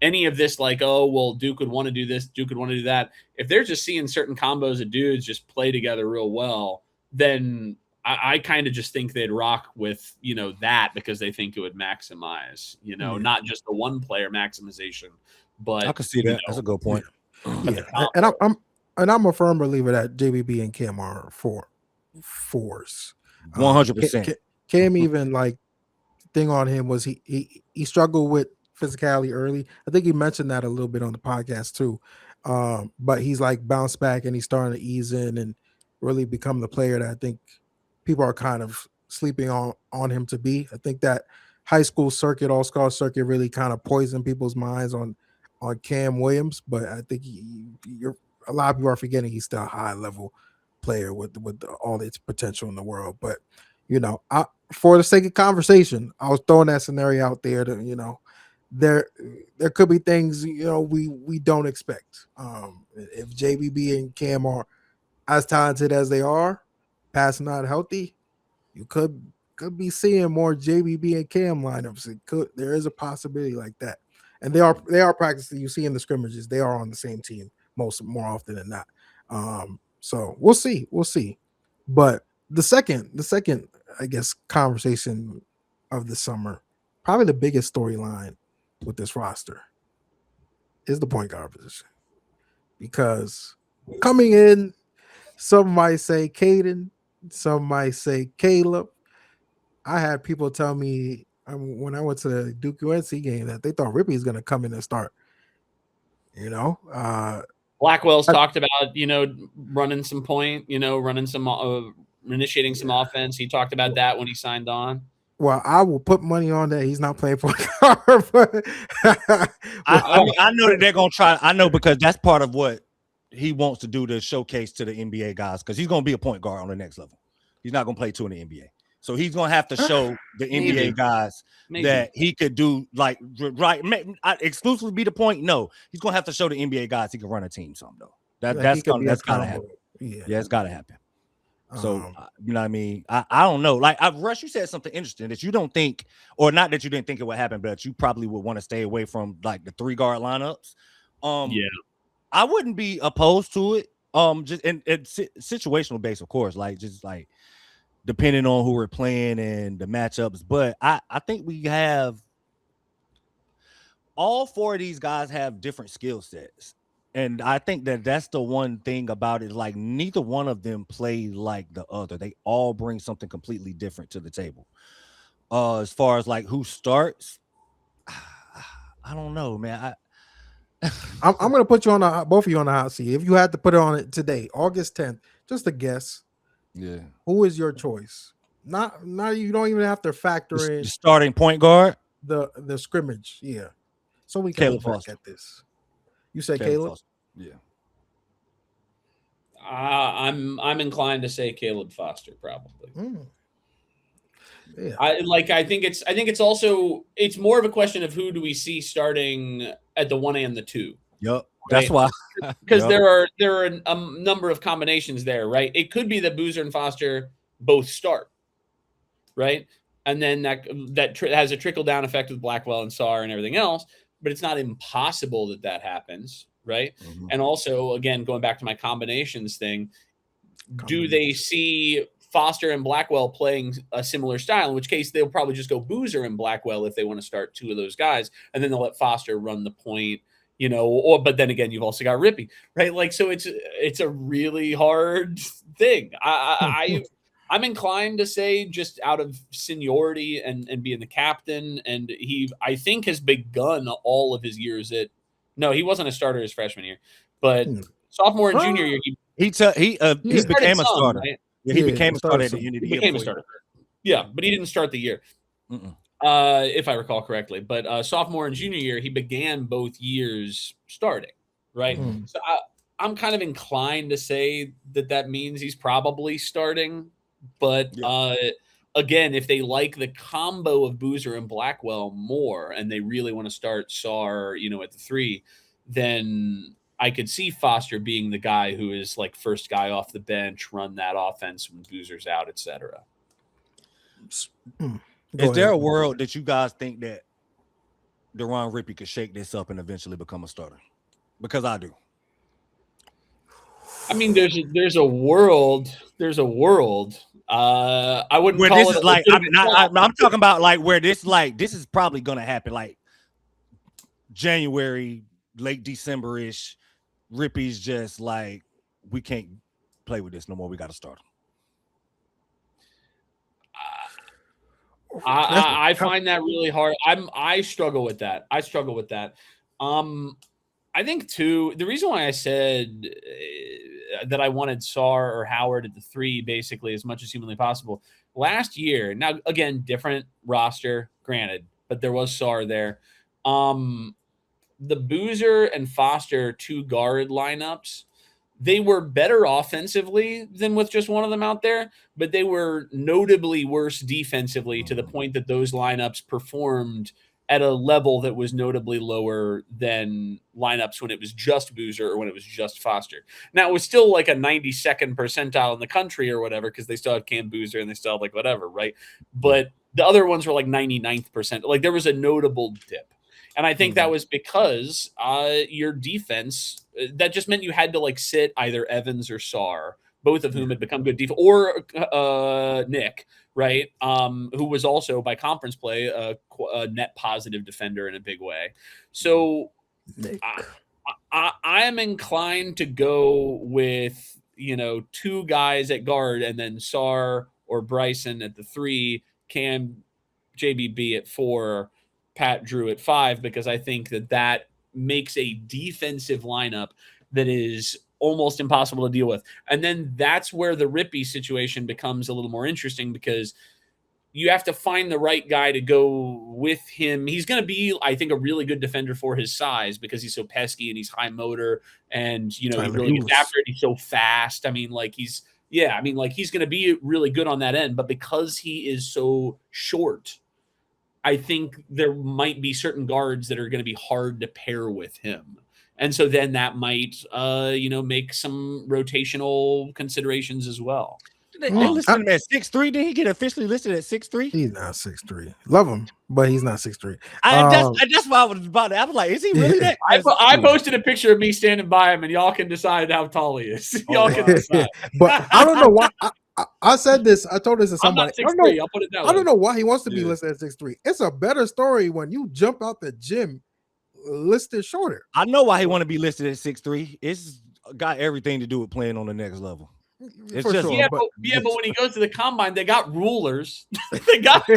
any of this, like, oh, well, Duke would want to do this, Duke would want to do that. If they're just seeing certain combos of dudes just play together real well, then I kind of just think they'd rock with, that because they think it would maximize, not just the one player maximization, but I can see that. That's a good point. Yeah. And I'm a firm believer that JBB and Cam are fours. 100%. Cam even like thing on him was he struggled with physicality early. I think he mentioned that a little bit on the podcast too. But he's like bounced back and he's starting to ease in and really become the player that I think people are kind of sleeping on him to be. I think that high school circuit, all-star circuit really kind of poisoned people's minds on Cam Williams, but I think a lot of people are forgetting he's still a high-level player with all its potential in the world. But for the sake of conversation, I was throwing that scenario out there to there could be things we don't expect. If JBB and Cam are as talented as they are, passing not healthy, you could be seeing more JBB and Cam lineups. There is a possibility like that, and they are practicing. You see in the scrimmages, they are on the same team more often than not. So we'll see. But the second, I guess, conversation of the summer, probably the biggest storyline with this roster is the point guard position, because coming in, some might say Caden, some might say Caleb. I had people tell me when I went to the Duke UNC game that they thought Rippey is going to come in and start. Blackwell's talked about running some point, running some initiating some offense. He talked about that when he signed on. Well, I will put money on that he's not playing point guard. But I know that they're gonna try. I know because that's part of what he wants to do to showcase to the NBA guys, because he's gonna be a point guard on the next level. He's not gonna play two in the NBA, so he's gonna have to show the NBA guys that he could do exclusively be the point. No, he's gonna have to show the NBA guys he can run a team. Something though. That's gotta happen. Yeah, it's gotta happen. So you know what I mean? I don't know. Like Russ, you said something interesting that you don't think, or not that you didn't think it would happen, but you probably would want to stay away from like the 3-guard lineups. I wouldn't be opposed to it. Just in situational base, of course, like just like depending on who we're playing and the matchups. But I think we have all 4 of these guys have different skill sets. And I think that's the one thing about it. Like neither one of them play like the other. They all bring something completely different to the table. As far as like who starts, I don't know, man. I'm going to put you on both of you on the hot seat. If you had to put it on it today, August 10th, just a guess. Yeah. Who is your choice? Not you don't even have to factor in the starting point guard. The scrimmage. Yeah. So we can look back at this. You say Caleb? Foster. Yeah. I'm inclined to say Caleb Foster probably. Yeah. I think it's also more of a question of who do we see starting at the 1 and the 2. Yep. Right? That's why. Because there are a number of combinations there, right? It could be that Boozer and Foster both start, right? And then that has a trickle down effect with Blackwell and Saar and everything else. But it's not impossible that happens, right? Mm-hmm. And also, again, going back to my combinations thing, do they see Foster and Blackwell playing a similar style, in which case they'll probably just go Boozer and Blackwell if they want to start 2 of those guys, and then they'll let Foster run the point, but then again, you've also got Rippey, right? Like, so it's a really hard thing. I'm inclined to say, just out of seniority and being the captain, and he, I think, has begun all of his years he wasn't a starter his freshman year, but sophomore and junior year, he became a starter. Right? Yeah, he became a starter at the end of the year. Became a starter. Yeah, but he didn't start the year, if I recall correctly. But sophomore and junior year, he began both years starting, right? So I'm kind of inclined to say that means he's probably starting. But again, if they like the combo of Boozer and Blackwell more, and they really want to start Saar, at the 3, then I could see Foster being the guy who is like first guy off the bench, run that offense when Boozer's out, etc. Is there a world that you guys think that Deron Rippey could shake this up and eventually become a starter? Because I do. I mean, there's a world. I wouldn't Where call this it is like I'm talking about like where this is probably gonna happen like January, late December-ish. Rippey's just like, we can't play with this no more. We got to start him. I find that really hard. I struggle with that. I think too, the reason why I said that I wanted Sarr or Howard at the 3 basically as much as humanly possible last year. Now again, different roster, granted, but there was Sarr there. The Boozer and Foster 2 guard lineups, they were better offensively than with just one of them out there, but they were notably worse defensively to the point that those lineups performed at a level that was notably lower than lineups when it was just Boozer or when it was just Foster. Now, it was still like a 92nd percentile in the country or whatever, because they still had Cam Boozer and they still had like whatever, right? But the other ones were like 99th percent. Like there was a notable dip. And I think that was because your defense, that just meant you had to like sit either Evans or Sarr, both of whom had become good defense, or Nick, right? Who was also by conference play a net positive defender in a big way. So I am inclined to go with, 2 guys at guard and then Sarr or Bryson at the 3, Cam, JBB at 4, Pat Drew at 5, because I think that makes a defensive lineup that is almost impossible to deal with. And then that's where the Rippey situation becomes a little more interesting, because you have to find the right guy to go with him. He's going to be, I think, a really good defender for his size, because he's so pesky and he's high motor, and he really gets after it. He's so fast. I mean, he's going to be really good on that end, but because he is so short, I think there might be certain guards that are going to be hard to pair with him. And so then that might, make some rotational considerations as well. They listed him at 6'3". Did he get officially listed at 6'3"? He's not 6'3". Love him, but he's not 6'3". That's why I was about it. I was like, is he really that? I posted a picture of me standing by him, and y'all can decide how tall he is. Y'all can decide. But I don't know why. I said this. I told this to somebody. I'm not 6'3". I'll put it that way. I don't know why he wants to be listed at 6'3". It's a better story when you jump out the gym listed shorter. I know why he want to be listed at 6'3". It's got everything to do with playing on the next level. It's For just sure, but when he goes to the combine, they got rulers. They got how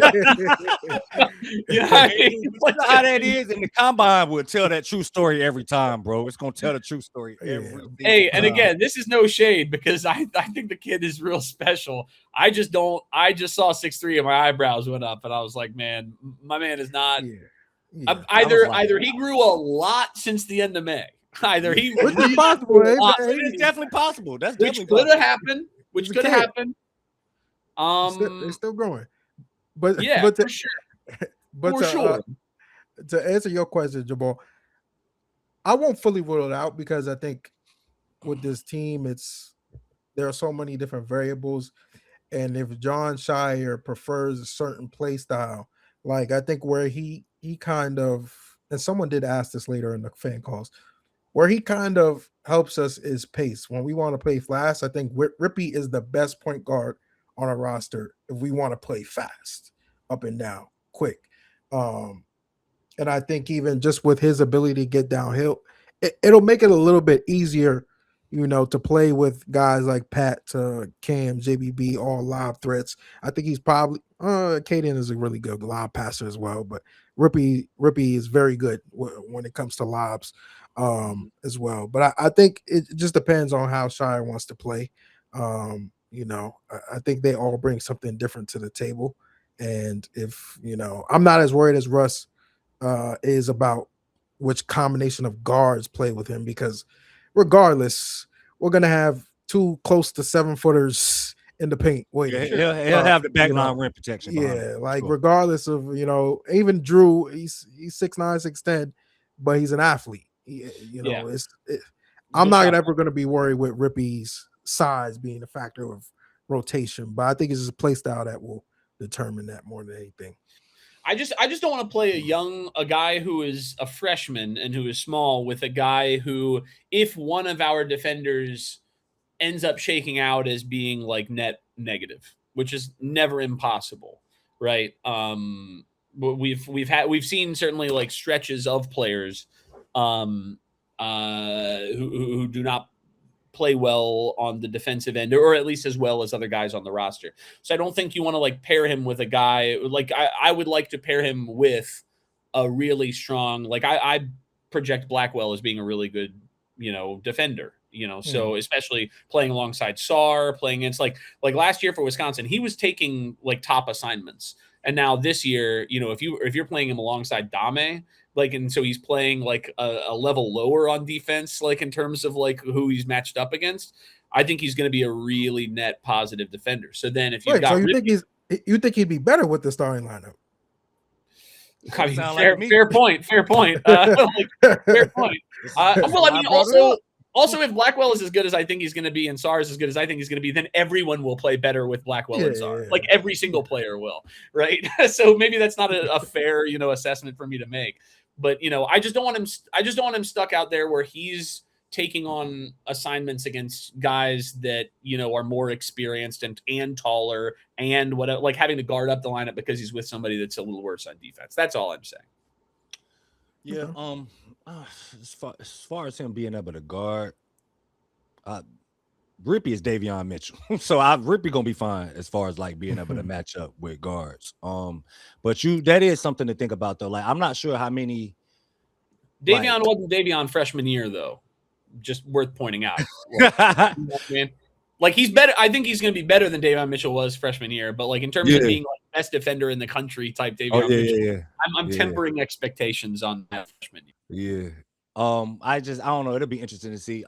that is, and the combine will tell that true story every time, bro. It's gonna tell the true story every time. Hey, and again, this is no shade, because I think the kid is real special. I just saw 6'3" and my eyebrows went up, and I was like, man, my man is not. Either he grew a lot since the end of May. Either he which is possible. It's definitely possible. That's which could have happened. Which could have happened. They're still growing. But yeah, but for sure. But for sure. To answer your question, Jamahal, I won't fully rule it out, because I think with this team, there are so many different variables, and if Jon Scheyer prefers a certain play style, like I think where he kind of, and someone did ask this later in the fan calls, where he kind of helps us is pace. When we want to play fast, I think Rippey is the best point guard on a roster if we want to play fast, up and down, quick. And I think even just with his ability to get downhill, it'll make it a little bit easier, to play with guys like Pat, Cam, JBB, all lob threats. I think he's probably Caden is a really good lob passer as well, but Rippey is very good when it comes to lobs as well. But I think it just depends on how Scheyer wants to play. I think they all bring something different to the table. And if, I'm not as worried as Russ is about which combination of guards play with him, because regardless, we're going to have 2 close to 7-footers in the paint. He'll have the backline rim protection. Yeah, regardless of, even Drew, he's 6'9", 6'10", but he's an athlete. I'm Good not shot. ever going to be worried with Rippy's size being a factor of rotation, but I think it's just a play style that will determine that more than anything. I just don't want to play a guy who is a freshman and who is small with a guy who, if one of our defenders ends up shaking out as being like net negative, which is never impossible, right? We've seen certainly like stretches of players who do not play well on the defensive end, or at least as well as other guys on the roster. So I don't think you want to like pair him with a guy like I would like to pair him with a really strong, like I project Blackwell as being a really good, defender, so especially playing alongside Sarr, playing against like last year for Wisconsin, he was taking like top assignments. And now this year, if you're playing him alongside Dame, like, and so he's playing like a level lower on defense, like in terms of like who he's matched up against, I think he's going to be a really net positive defender. So then if you've got, so you think he'd be better with the starting lineup? I mean, fair point. Fair point. Well, I mean, also, if Blackwell is as good as I think he's going to be and Sarr is as good as I think he's going to be, then everyone will play better with Blackwell and Sarr. Like every single player will, right? So maybe that's not a fair, assessment for me to make. But I just don't want him stuck out there where he's taking on assignments against guys that are more experienced and taller and what, like having to guard up the lineup because he's with somebody that's a little worse on defense. That's all I'm saying. Yeah. As far as him being able to guard, Rippy is Davion Mitchell, so Rippy gonna be fine as far as like being able to match up with guards. But that is something to think about though. Like I'm not sure how many. Davion wasn't Davion freshman year though. Just worth pointing out. Like he's better. I think he's going to be better than Davion Mitchell was freshman year. But like in terms of being like best defender in the country type Davion Mitchell, I'm tempering expectations on that freshman year. Yeah. I don't know. It'll be interesting to see.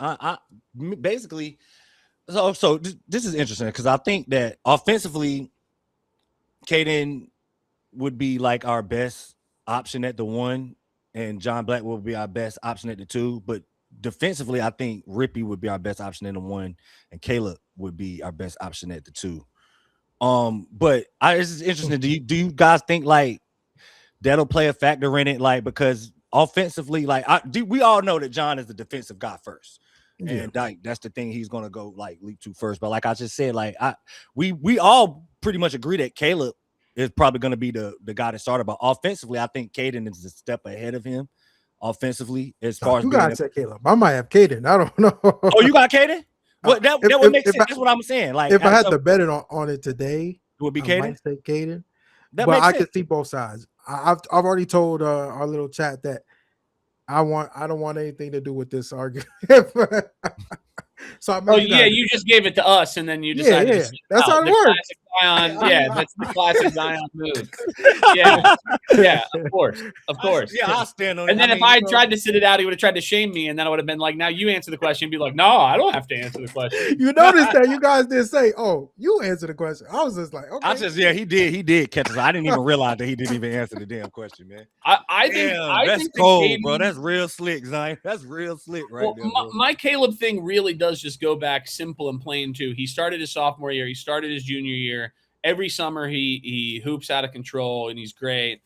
Basically, so this is interesting because I think that offensively, Caden would be like our best option at the 1, and John Black will be our best option at the 2. But defensively, I think Rippy would be our best option in the 1, and Caleb would be our best option at the 2. But this is interesting. Do you guys think like that'll play a factor in it? Like because offensively, like we all know that John is the defensive guy first, and like that's the thing he's gonna go like leap to first. But like I just said, like we all pretty much agree that Caleb is probably gonna be the guy that started. But offensively, I think Caden is a step ahead of him. Offensively, as far as you guys said Caleb, I might have Caden. I don't know. Oh, you got Caden? But that would make sense. That's what I'm saying. Like if I had to bet it on it today, it would be I Caden. might say Caden. But I can see both sides. I've already told our little chat that I don't want anything to do with this argument. So you just gave it to us, and then you decided. Yeah. That's how it works. That's the classic Zion move. Yeah, of course. Yeah, I'll stand on it. And then if I tried to sit it out, he would have tried to shame me, and then I would have been like, "Now you answer the question." Be like, "No, I don't have to answer the question." You noticed that you guys didn't say, "Oh, you answer the question." I was just like, "Okay." He did catch us. I didn't even realize that he didn't even answer the damn question, man. I think that's cold, bro. That's real slick, Zion. That's real slick, right there. My Caleb thing really does just go back simple and plain too. He started his sophomore year. He started his junior year. Every summer he hoops out of control and he's great.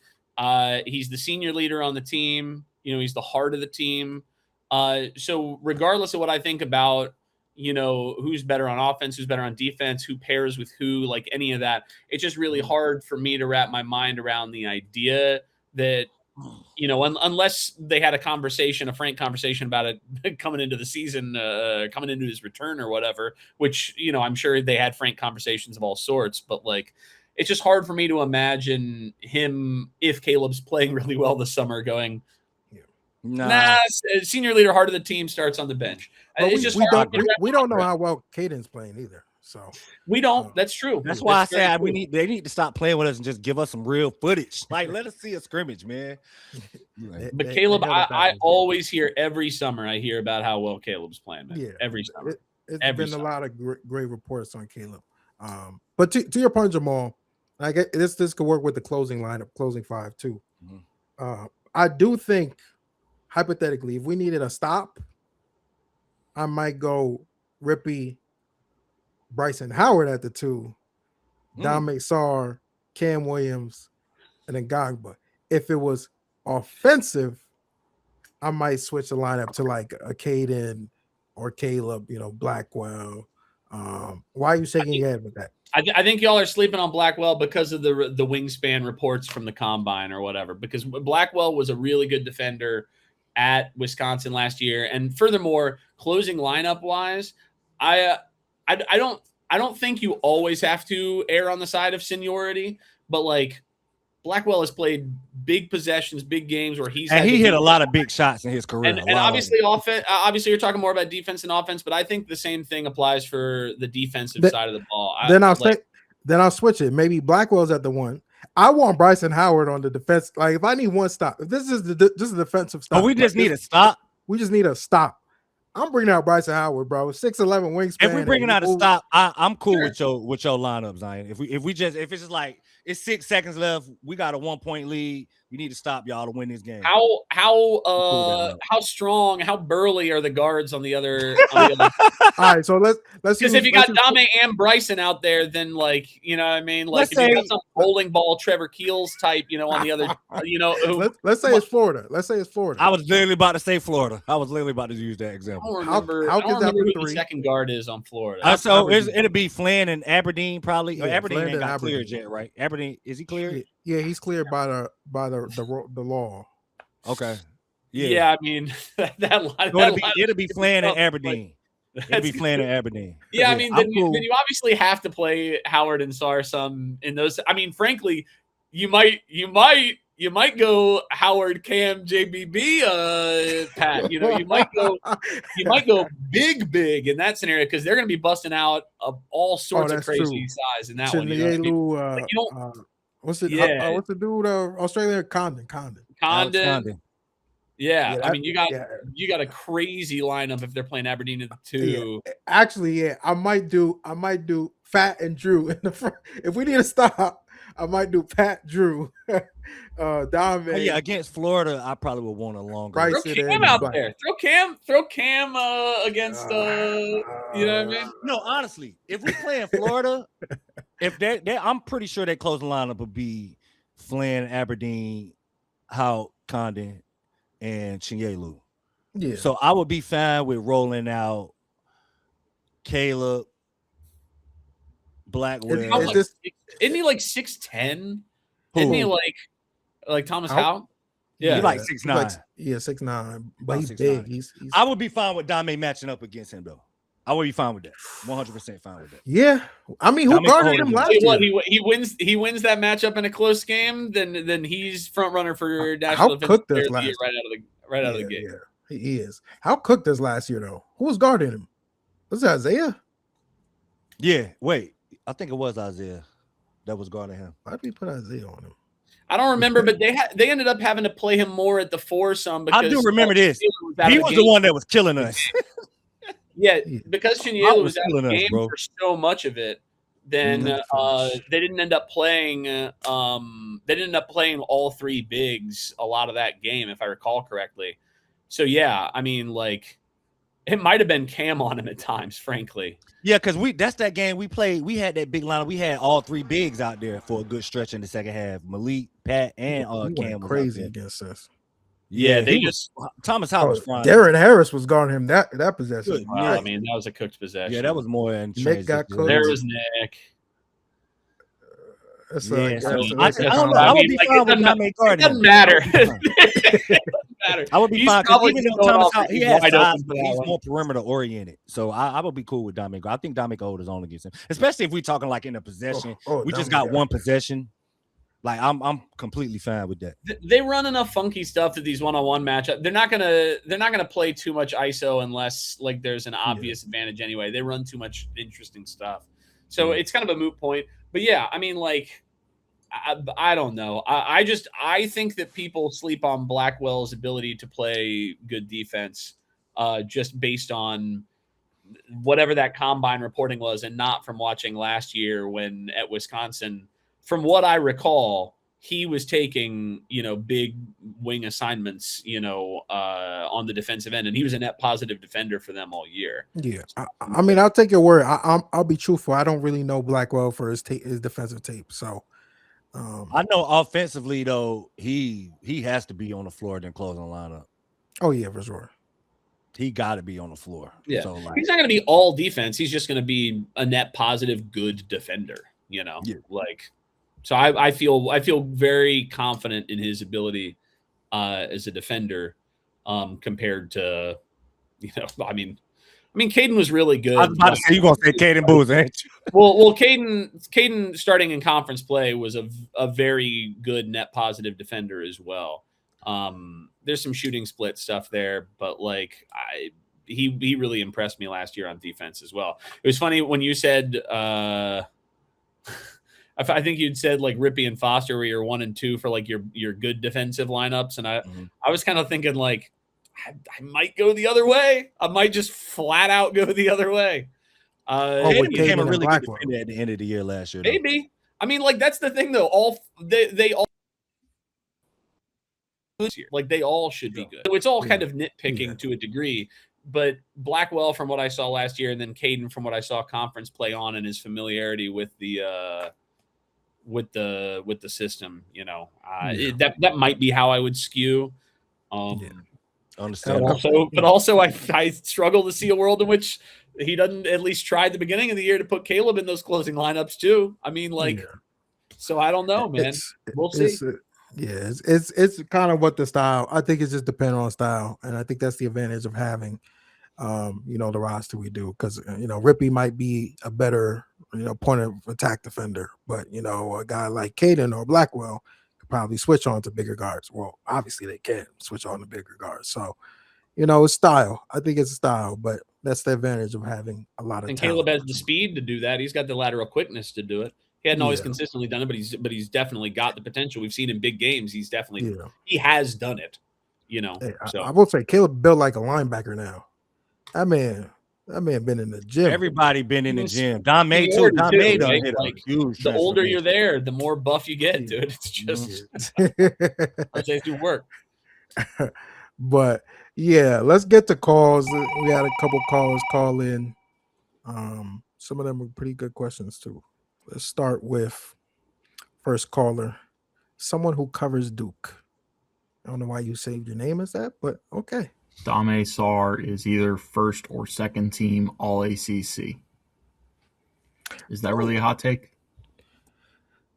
He's the senior leader on the team. He's the heart of the team. So regardless of what I think about, who's better on offense, who's better on defense, who pairs with who, like any of that, it's just really hard for me to wrap my mind around the idea that, unless they had a frank conversation about it coming into the season, coming into his return or whatever, which, I'm sure they had frank conversations of all sorts, but like, it's just hard for me to imagine him, if Caleb's playing really well this summer, going, senior leader, heart of the team, starts on the bench. We don't know how well Caden's playing either. So we don't. That's true. That's why I said they need to stop playing with us and just give us some real footage. Like, let us see a scrimmage, man. But Caleb, I always hear every summer. I hear about how well Caleb's playing. Man. Yeah, every summer. It's been a lot of great reports on Caleb. But to your point, Jamahal, I get this could work with the closing lineup, closing 5 too. Mm-hmm. I do think, hypothetically, if we needed a stop, I might go Rippy, Bryson Howard at the 2, Dominic Sarr, Cam Williams, and then Gagba. If it was offensive, I might switch the lineup to like a Caden or Caleb, Blackwell. Why are you shaking your head with that? I think y'all are sleeping on Blackwell because of the wingspan reports from the combine or whatever. Because Blackwell was a really good defender at Wisconsin last year, and furthermore, closing lineup wise, I don't think you always have to err on the side of seniority, but like Blackwell has played big possessions, big games where he hit a lot of big shots in his career. And obviously, obviously, you're talking more about defense and offense, but I think the same thing applies for the defensive side of the ball. Then I'll switch it. Maybe Blackwell's at the 1. I want Bryson Howard on the defense. Like if I need one stop, if this is just a defensive stop. We just need a stop. We just need a stop. I'm bringing out Bryson Howard, bro. 6'11" wingspan. If we're bringing out a stop, I'm cool with your lineup, Zion. If it's just like it's 6 seconds left, we got a 1-point lead. We need to stop y'all to win this game. How strong, how burly are the guards on the other? All right, so let's because if you got Dame and Bryson out there, then like you know what I mean, like if you got some bowling ball Trevor Keels type, on the other, let's say it's Florida. Let's say it's Florida. I was literally about to say Florida. I was literally about to use that example. I don't remember who the second guard is on Florida. So it'll be Flynn and Aberdeen probably. Aberdeen Flynn ain't got Aberdeen. cleared yet, right? Aberdeen, is he cleared? Yeah, he's cleared by the law. Okay. Yeah, I mean it'll be Flynn and Aberdeen. It'll be Flynn and Aberdeen. Yeah, I mean, then you obviously have to play Howard and Sarr some in those. I mean, frankly, you might go Howard, Cam, JBB, Pat. You might go big in that scenario because they're going to be busting out of all sorts of crazy size in that one. What's the dude? Australian Condon. Yeah, I mean, you got a crazy lineup if they're playing Aberdeen at the 2. Yeah. Actually, I might do Fat and Drew in the front. If we need to stop, I might do Pat, Drew, Dame. Against Florida, I probably would want a longer. Throw Cam out there. Throw Cam against. You know what I mean? No, honestly, if we play in Florida, if they I'm pretty sure their closing lineup would be Flynn, Aberdeen, Howard, Condon, and Chinyelu. Yeah. So I would be fine with rolling out Caleb, Blackwell. Isn't he like 6'10"? Isn't he like Thomas Howard? Yeah, he's like 6'9". 6'9". But he's big. He's I would be fine with Dame matching up against him though. I would be fine with that. 100% fine with that. Yeah, I mean, who guarded him last year? He wins that matchup in a close game. Then he's front runner for How national cooked this last right out of the gate. Yeah, he is. How cooked this last year though? Who was guarding him? Was it Isaiah? Yeah. Wait, I think it was Isaiah that was guarding him. Why'd we put Isaiah on him? I don't remember, but they ended up having to play him more at the 4 some. Because I do remember this. He was the one that was killing us. Yeah, because Chinyelu was out of the game for so much of it, then they didn't end up playing. They didn't end up playing all 3 bigs a lot of that game, if I recall correctly. So yeah, I mean, like it might have been Cam on him at times, frankly. Yeah, because that's that game we played. We had that big lineup. We had all 3 bigs out there for a good stretch in the second half. Malik, Pat, and Cam was crazy against us. Yeah, Thomas Howard was fine. Darren Harris was guarding him that possession. Wow, I mean, that was a cooked possession. Yeah, that was more in Nick got cooked. There was Nick. I don't know. I would be fine with Dame guarding. It doesn't matter. I would be fine because even though Thomas Howard, he has size, but he's more perimeter oriented. So I would be cool with Dame. I think Dame Gold is on against him, especially if we're talking like in a possession. We just got one possession. Like I'm completely fine with that. They run enough funky stuff that these one-on-one matchup. They're not gonna play too much ISO unless like there's an obvious advantage anyway. They run too much interesting stuff, so it's kind of a moot point. But yeah, I mean, like I don't know. I think that people sleep on Blackwell's ability to play good defense, just based on whatever that combine reporting was, and not from watching last year when at Wisconsin. From what I recall, he was taking, big wing assignments, on the defensive end, and he was a net positive defender for them all year. Yeah, I mean, I'll take your word. I'll be truthful. I don't really know Blackwell for his defensive tape, so I know offensively though, he has to be on the floor than closing the lineup. Oh yeah, for sure. He got to be on the floor. Yeah, so, he's not going to be all defense. He's just going to be a net positive, good defender. So I feel very confident in his ability as a defender compared to, I mean, Caden was really good. I was about to say, you're going to say Caden Booth, ain't you? Well, Caden starting in conference play was a very good net positive defender as well. There's some shooting split stuff there, but he really impressed me last year on defense as well. It was funny when you said, I think you'd said like Rippey and Foster were your 1 and 2 for like your good defensive lineups. And I was kind of thinking like, I might go the other way. I might just flat out go the other way. He became a really good defender at the end of the year last year. Maybe. I mean, like, that's the thing though. They all this year. Like, they all should be good. So it's all kind of nitpicking to a degree. But Blackwell, from what I saw last year, and then Caden, from what I saw conference play on, and his familiarity with the system, that might be how I would skew. Understand. But also, I struggle to see a world in which he doesn't at least try at the beginning of the year to put Caleb in those closing lineups too. I mean, so I don't know, man. We'll see. It's kind of what the style. I think it's just dependent on style, and I think that's the advantage of having, the roster we do, because Rippey might be a better point of attack defender, but a guy like Caden or Blackwell could probably switch on to bigger guards. Well, obviously they can switch on to bigger guards, so it's style. I think it's style, but that's the advantage of having a lot of. And Caleb has the speed to do that. He's got the lateral quickness to do it. He hadn't always consistently done it, but he's definitely got the potential. We've seen in big games. He's definitely he has done it. Hey, I will say Caleb built like a linebacker now. That man been in the gym. Everybody been in the gym. Don May too. Don May done hit a huge. The older you're there, the more buff you get, dude. It's just they do work. But yeah, let's get to calls. We had a couple callers call in. Some of them were pretty good questions too. Let's start with first caller, someone who covers Duke. I don't know why you saved your name as that, but okay. Dame Sarr is either first or second team All ACC. Is that really a hot take?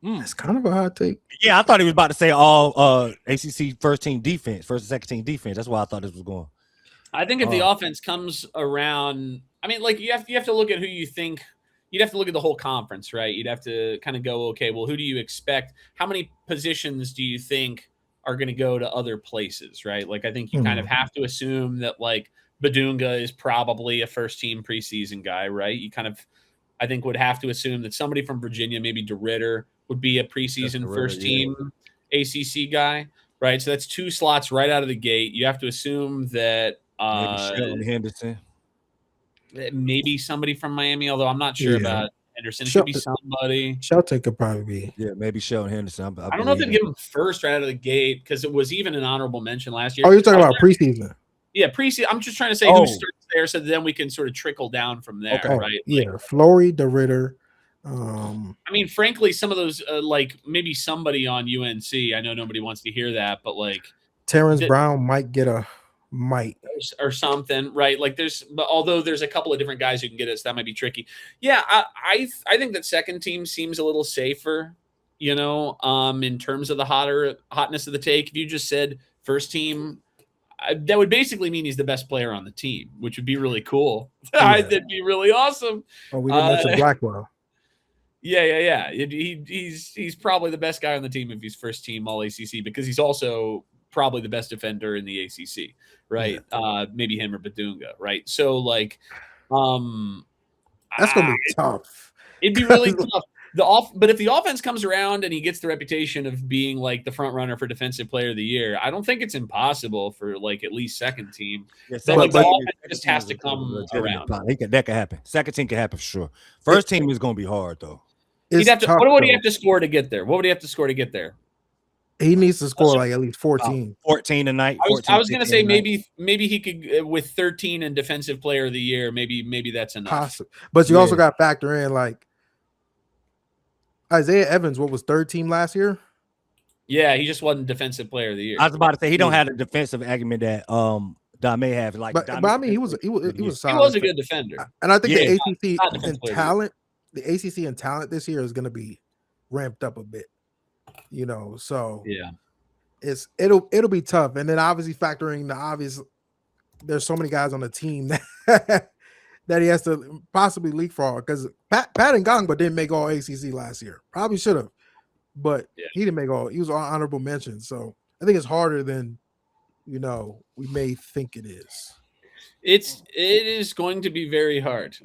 It's kind of a hot take. Yeah, I thought he was about to say all ACC first team defense, first and second team defense. That's why I thought this was going. I think if the offense comes around, I mean, like you have to look at who you think. You'd have to look at the whole conference, right? You'd have to kind of go, okay, well, who do you expect? How many positions do you think are going to go to other places, right? Like, I think you kind of have to assume that, like, Badunga is probably a first-team preseason guy, right? You kind of, I think, would have to assume that somebody from Virginia, maybe DeRitter, would be a preseason first-team ACC guy, right? So that's 2 slots right out of the gate. You have to assume that maybe Sheldon Henderson. Maybe somebody from Miami, although I'm not sure about Henderson. It could be somebody. Shelton could probably be. Yeah, maybe Sheldon Henderson. I don't know if they'd give him first right out of the gate because it was even an honorable mention last year. Oh, you're talking about preseason? Yeah, preseason. I'm just trying to say who starts there so then we can sort of trickle down from there, right? Yeah, Flory, DeRitter. I mean, frankly, some of those, like maybe somebody on UNC. I know nobody wants to hear that, but like Terrence Brown might get a or something, right? Like although there's a couple of different guys who can get it, so that might be tricky. Yeah, I think that second team seems a little safer, in terms of the hotness of the take. If you just said first team, that would basically mean he's the best player on the team, which would be really cool. That'd be really awesome. Oh, we didn't mention Blackwell. Yeah. He's probably the best guy on the team if he's first team All ACC because he's also probably the best defender in the ACC, right? Yeah. Maybe him or Badunga, right? So like, that's gonna be tough. It'd be really tough. But if the offense comes around and he gets the reputation of being like the front runner for Defensive Player of the Year, I don't think it's impossible for like at least second team. Yeah, the offense just has to come around. That could happen. Second team can happen for sure. First team is gonna be hard though. What would he have to score to get there? What would he have to score to get there? He needs to score So- like at least 14. 14 tonight. I was 14, going to 15 say tonight. maybe he could with 13 and defensive player of the year. Maybe that's enough. Possible. But you also Yeah. got to factor in like Isaiah Evans, what was third team last year? Yeah, he just wasn't defensive player of the year. I was about to say he don't Yeah. have the defensive acumen that Dame have. Like, But I mean, he was He solid. was a good defender. And I think Yeah. the ACC Not defensive and player. talent, the ACC and talent this year is going to be ramped up a bit. So Yeah. it'll be tough. And then obviously factoring the obvious, there's so many guys on the team that that he has to possibly leapfrog because Pat Ngongba didn't make all ACC last year. Probably should have, but he didn't make all. He was on honorable mention. So I think it's harder than we may think it is. It is going to be very hard.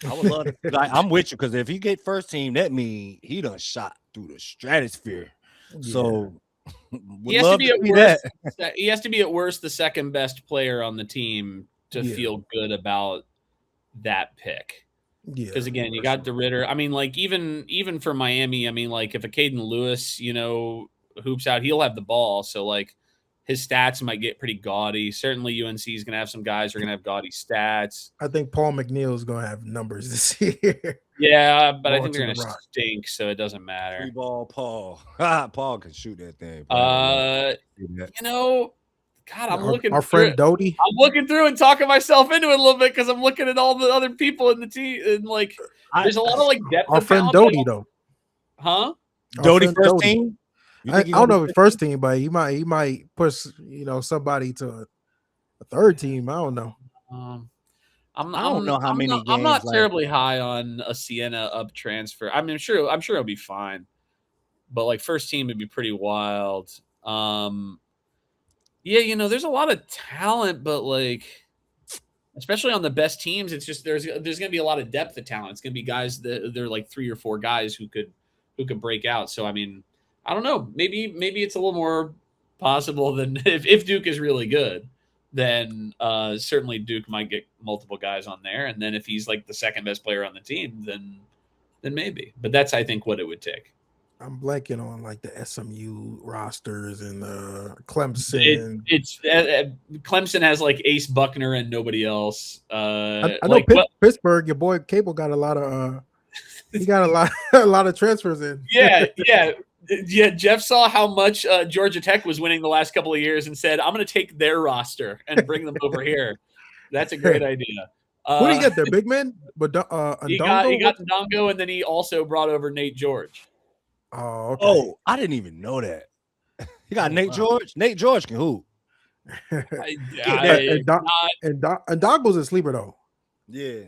I would love to. Like, I'm with you because if he get first team, that means he done shot through the stratosphere. So He has to be at worst. He has to be at worst the second best player on the team to feel good about that pick. Yeah, because again, you got DeRitter. I mean, like even for Miami, I mean, like if a Caden Lewis, hoops out, he'll have the ball. So like his stats might get pretty gaudy. Certainly, UNC is going to have some guys who are going to have gaudy stats. I think Paul McNeil is going to have numbers this year. Yeah, but I think Ball they're to going the to rock. stink, so it doesn't matter. Free ball, Paul. Paul can shoot that thing. God, I'm looking. Our through friend it. Doty. I'm looking through and talking myself into it a little bit because I'm looking at all the other people in the team, and like, there's a lot of like depth. Our of friend talent, Doty though. huh? Doty friend first Doty. team. I don't know if it's first team, but he might push somebody to a third team. I don't know. I don't know how many I'm not games, like- terribly high on a Siena up transfer. I mean, I'm sure it'll be fine, but like first team would be pretty wild. Yeah, there's a lot of talent, but like, especially on the best teams, it's just there's going to be a lot of depth of talent. It's going to be guys that they're like 3 or 4 guys who could break out. So I mean, I don't know. Maybe it's a little more possible than if Duke is really good, then certainly Duke might get multiple guys on there. And then if he's like the second best player on the team, then maybe. But that's, I think, what it would take. I'm blanking on like the SMU rosters and Clemson. It's Clemson has like Ace Buckner and nobody else. I know Pittsburgh. Your boy Cable got a lot of. He got a lot of transfers in. Yeah. Jeff saw how much Georgia Tech was winning the last couple of years and said, "I'm going to take their roster and bring them over here." That's a great idea. Who did he get there? Big man, but he got Ndongo, and then he also brought over Nate George. Oh, okay. Oh, I didn't even know that. He got Nate George. Nate George can hoop. And Ndongo's a sleeper though. Yeah,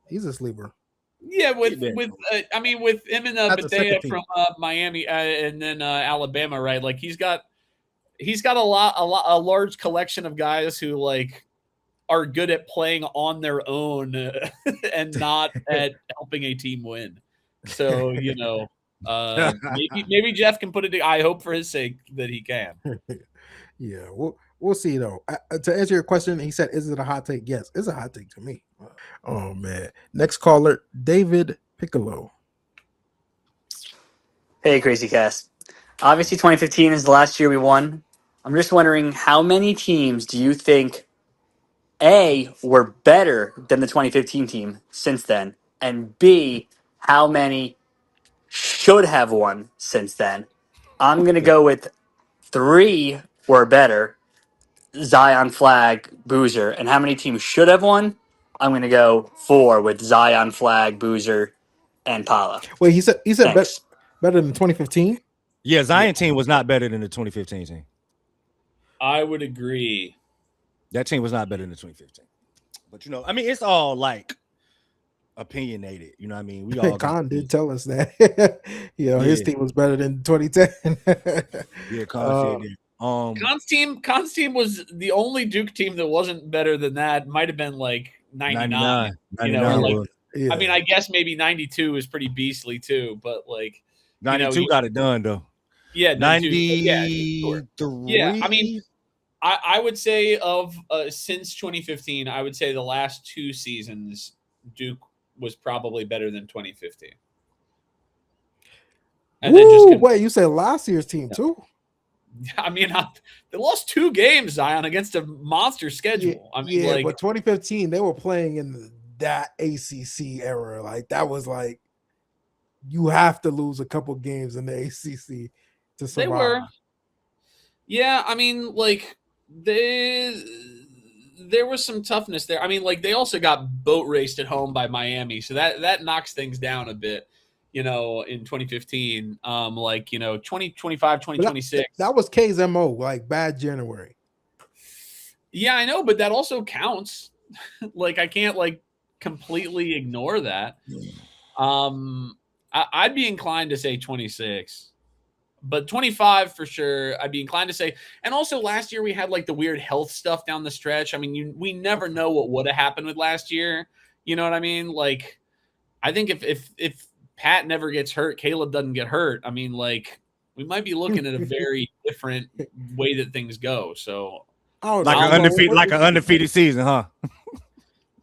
he's a sleeper. Yeah, with him and That's the second Bethea team. from Miami and then Alabama, right? Like he's got a large collection of guys who like are good at playing on their own and not at helping a team win. So maybe Jeff can put it. I hope for his sake that he can. Yeah, we'll see though. To answer your question, he said, "Is it a hot take?" Yes, it's a hot take to me. Oh man, next caller, David Piccolo. Hey, Crazie Cast. Obviously, 2015 is the last year we won. I'm just wondering how many teams do you think A, were better than the 2015 team since then, and B, how many should have won since then? I'm going to go with 3 were better, Zion, Flag, Boozer. And how many teams should have won? I'm going to go 4 with Zion, Flag, Boozer, and Paolo. Wait, he said Thanks. better than 2015. Yeah, Zion team was not better than the 2015 team. I would agree. That team was not better than the 2015. But I mean, it's all like opinionated. You know what I mean? We all Khan did tell us that. His team was better than 2010. Yeah, Khan did. Khan's team was the only Duke team that wasn't better than that. Might have been like 99. 99 I mean, I guess maybe 92 is pretty beastly too, but like 92 got it done though. Yeah, 93. sure. Yeah, I mean, I would say of since 2015, I would say the last 2 seasons, Duke was probably better than 2015. and then just wait, you said last year's team too? I mean, they lost 2 games, Zion, against a monster schedule. I mean, like, but 2015 they were playing in that ACC era. Like that was like you have to lose a couple games in the ACC to survive. they were. Yeah, I mean, like there was some toughness there. I mean, like they also got boat raced at home by Miami, so that knocks things down a bit. In 2015, 2025, 2026. That was K's MO, like bad January. Yeah, I know, but that also counts. Like I can't like completely ignore that. I'd be inclined to say 26. But 25 for sure, I'd be inclined to say. And also last year we had like the weird health stuff down the stretch. I mean, we never know what would have happened with last year. You know what I mean? Like, I think if Pat never gets hurt, Caleb doesn't get hurt, I mean, like, we might be looking at a very different way that things go. So, like an undefeated season, huh?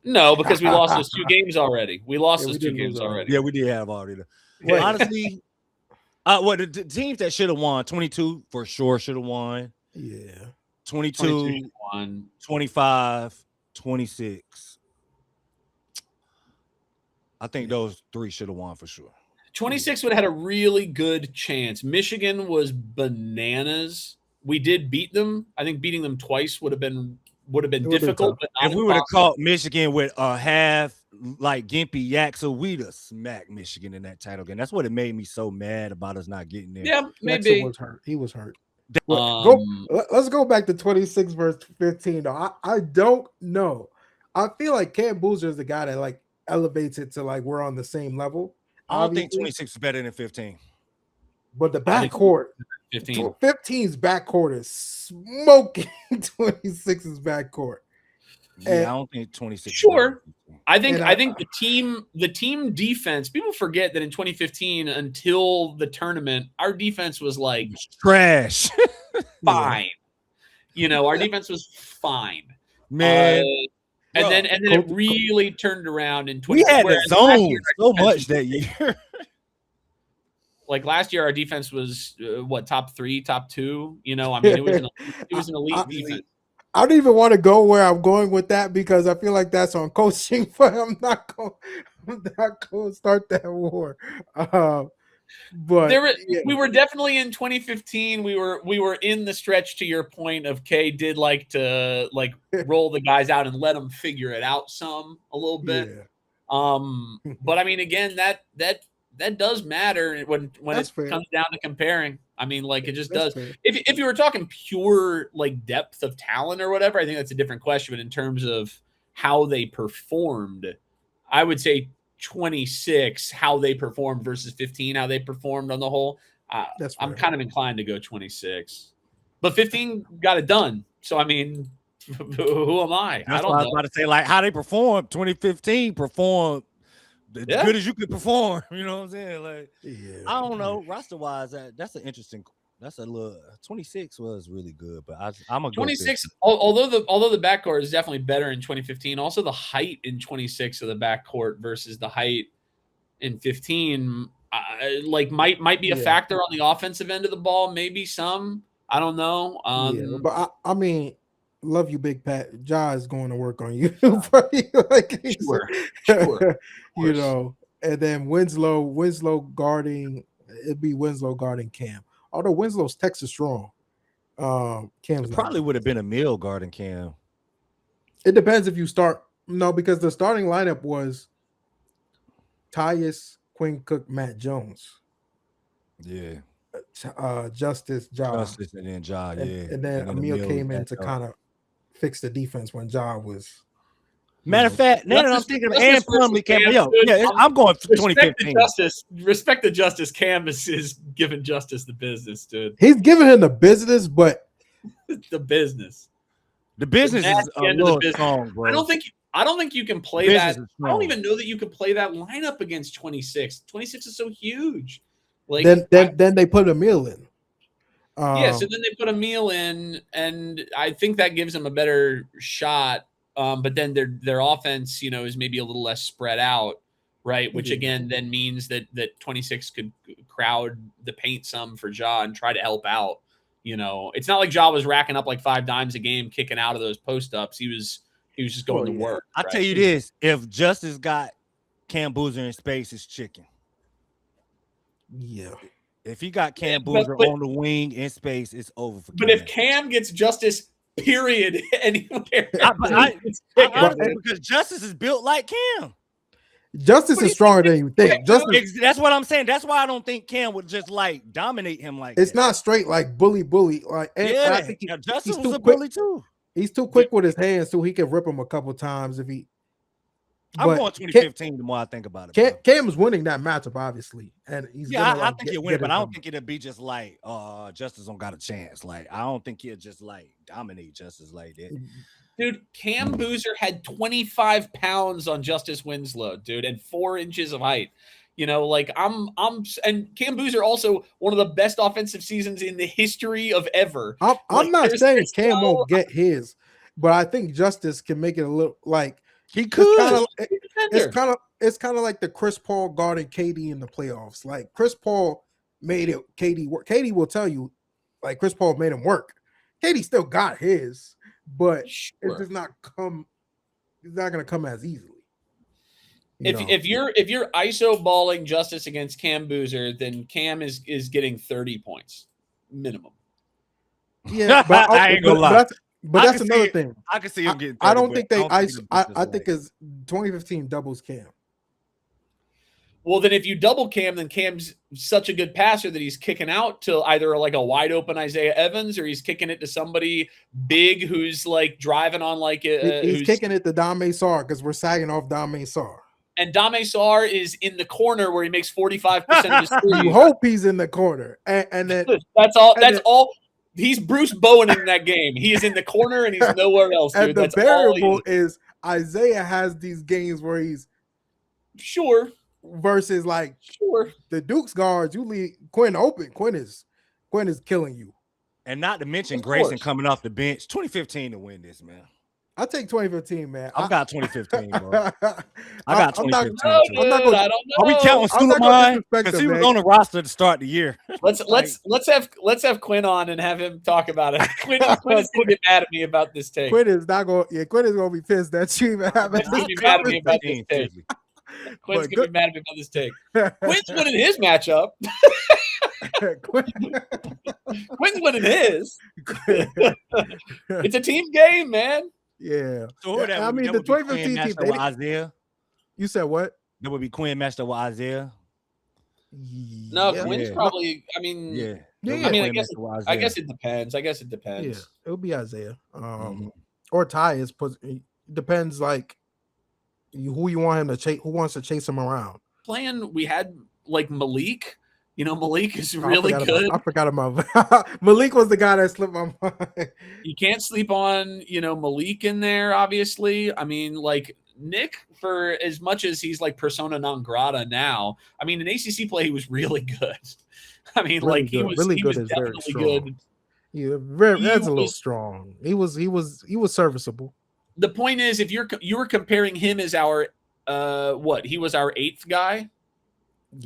No, because we lost those 2 games already. We lost those 2 games already. Yeah, we did have already. Well, honestly, the teams that should have won, 22 for sure should have won. Yeah. 22 won. 25, 26. I think those 3 should have won for sure. 26 would have had a really good chance. Michigan was bananas. We did beat them. I think beating them twice would have been difficult. But if we would have caught Michigan with a half like Gimpy Yaxel, we'd have smacked Michigan in that title game. That's what it made me so mad about us not getting there. Yeah, maybe. He was hurt. Let's go back to 26 versus 15. Though. I don't know. I feel like Cam Boozer is the guy that like elevates it to like we're on the same level. I don't think 26 is better than 15. But the backcourt, 15's backcourt is smoking 26's backcourt. Yeah, I don't think 26. Sure. I think the team defense, people forget that in 2015 until the tournament, our defense was like trash. Fine. Our defense was fine. Man. And then it really turned around in 20. We had the zone so much that year. Like last year, our defense was top 3, top 2. I mean, it was an elite defense. I don't even want to go where I'm going with that because I feel like that's on coaching, but I'm not going to start that war. But we were definitely in 2015. We were in the stretch, to your point, of K did like to like roll the guys out and let them figure it out a little bit. Yeah. But I mean, again, that does matter when it comes down to comparing. I mean, like it just does. Fair. If you were talking pure like depth of talent or whatever, I think that's a different question. But in terms of how they performed, I would say 26, how they performed versus 15, how they performed on the whole. I'm kind of inclined to go 26, but 15 got it done. So I mean, who am I? That's I don't know. I was about to say, like how they performed. 2015 performed as good as you could perform. You know what I'm saying? Like, I don't know. Roster wise, that's an interesting. That's a little 26 was really good, but I'm a 26. Although the backcourt is definitely better in 2015. Also, the height in 26 of the backcourt versus the height in 15, might be a factor on the offensive end of the ball. Maybe some. I don't know. But I mean, love you, Big Pat. Ja is going to work on you, like, sure. And then Winslow guarding. It'd be Winslow guarding Cam. Although Winslow's Texas strong, Cam's probably would have been a meal guarding Cam. It depends if you start. No, because the starting lineup was Tyus, Quinn Cook, Matt Jones. Yeah. Justice, and then Ja, and then Emil came in to kind of fix the defense when Ja was. Matter of fact, now that I'm thinking of and Plumlee came I'm going for 2015. Respect the Justice. Cam is giving Justice the business, dude. He's giving him the business, but the business is a little strong, bro. I don't think you can play that. I don't even know that you can play that lineup against 26. 26 is so huge. Like then they put Emil in. So then they put Emil in, and I think that gives them a better shot. But then their offense, is maybe a little less spread out. right? Which again then means that 26 could crowd the paint some for Ja and try to help out. You know, it's not like Ja was racking up like 5 dimes a game, kicking out of those post ups. He was just going to work. I tell you this: if Justice got Cam Boozer in space, it's chicken. Yeah. If he got Cam Boozer on the wing in space, it's over for Cam. But if Cam gets Justice, period, anywhere, because Justice is built like Cam. Justice is stronger than you think. Justice, that's what I'm saying. That's why I don't think Cam would just like dominate him like it's that. not straight like bully. Like, and I think Justice was a bully too. He's too quick with his hands, so he can rip him a couple times if he. I'm going 2015 the more I think about it. Cam's winning that matchup, obviously, and he's I think he'll win, but I don't think it'll be just like Justice don't got a chance. Like I don't think he'll just like dominate Justice like that. Dude, Cam Boozer had 25 pounds on Justice Winslow, dude, and 4 inches of height. You know, like and Cam Boozer also one of the best offensive seasons in the history of ever. I'm not saying Cam won't get his, but I think Justice can make it a little like he could. It's kind of like the Chris Paul guarding KD in the playoffs. Like Chris Paul made it KD work. KD will tell you, like Chris Paul made him work. KD still got his, but it's just not come. It's not going to come as easily. If you're ISO balling Justice against Cam Boozer, then Cam is getting 30 points minimum. Yeah, but I ain't gonna lie. But that's another thing. I can see him getting 30, I don't think they I think is 2015 doubles Cam. Well, then if you double Cam, then Cam's such a good passer that he's kicking out to either like a wide open Isaiah Evans or he's kicking it to somebody big who's like driving on like he's kicking it to Dame Sarr because we're sagging off Dame Sarr. And Dame Sarr is in the corner where he makes 45% of his threes. You hope he's in the corner, and then that's all. That's all. He's Bruce Bowen in that game. He is in the corner and he's nowhere else. Dude. And the variable is Isaiah has these games where he's versus like the Duke's guards. You leave Quinn open. Quinn is killing you. And not to mention Grayson coming off the bench. 2015 to win this, man. I take 2015, man. I got 2015, bro. I got 2015. I don't know. Are we counting Suleiman? Because he was on the roster to start the year. Let's have Quinn on and have him talk about it. Quinn is going to get mad at me about this take. Quinn is not going. Yeah, Quinn is going to be pissed that you even have it. He's going to be mad at me about this take. Quinn's going to be mad at me about this take. Quinn's winning his matchup. Quinn's winning his. It's a team game, man. Yeah. So I mean, the 2015 team. With Isaiah. You said what? That would be Quinn matched up with Isaiah. No, Quinn's probably. I mean, I mean, I guess it depends. Yeah, it would be Isaiah. Or Ty is depends like who you want him to chase. Who wants to chase him around? We had like Malik. You know, Malik is really good. I forgot about Malik was the guy that slipped my mind. You can't sleep on, Malik in there, obviously. I mean, like Nick, for as much as he's like persona non grata now, I mean, in ACC play, he was really good. I mean, really like good. he was really good. definitely good. Yeah, that's a little strong. He was serviceable. The point is, if you were comparing him as our he was our 8th guy,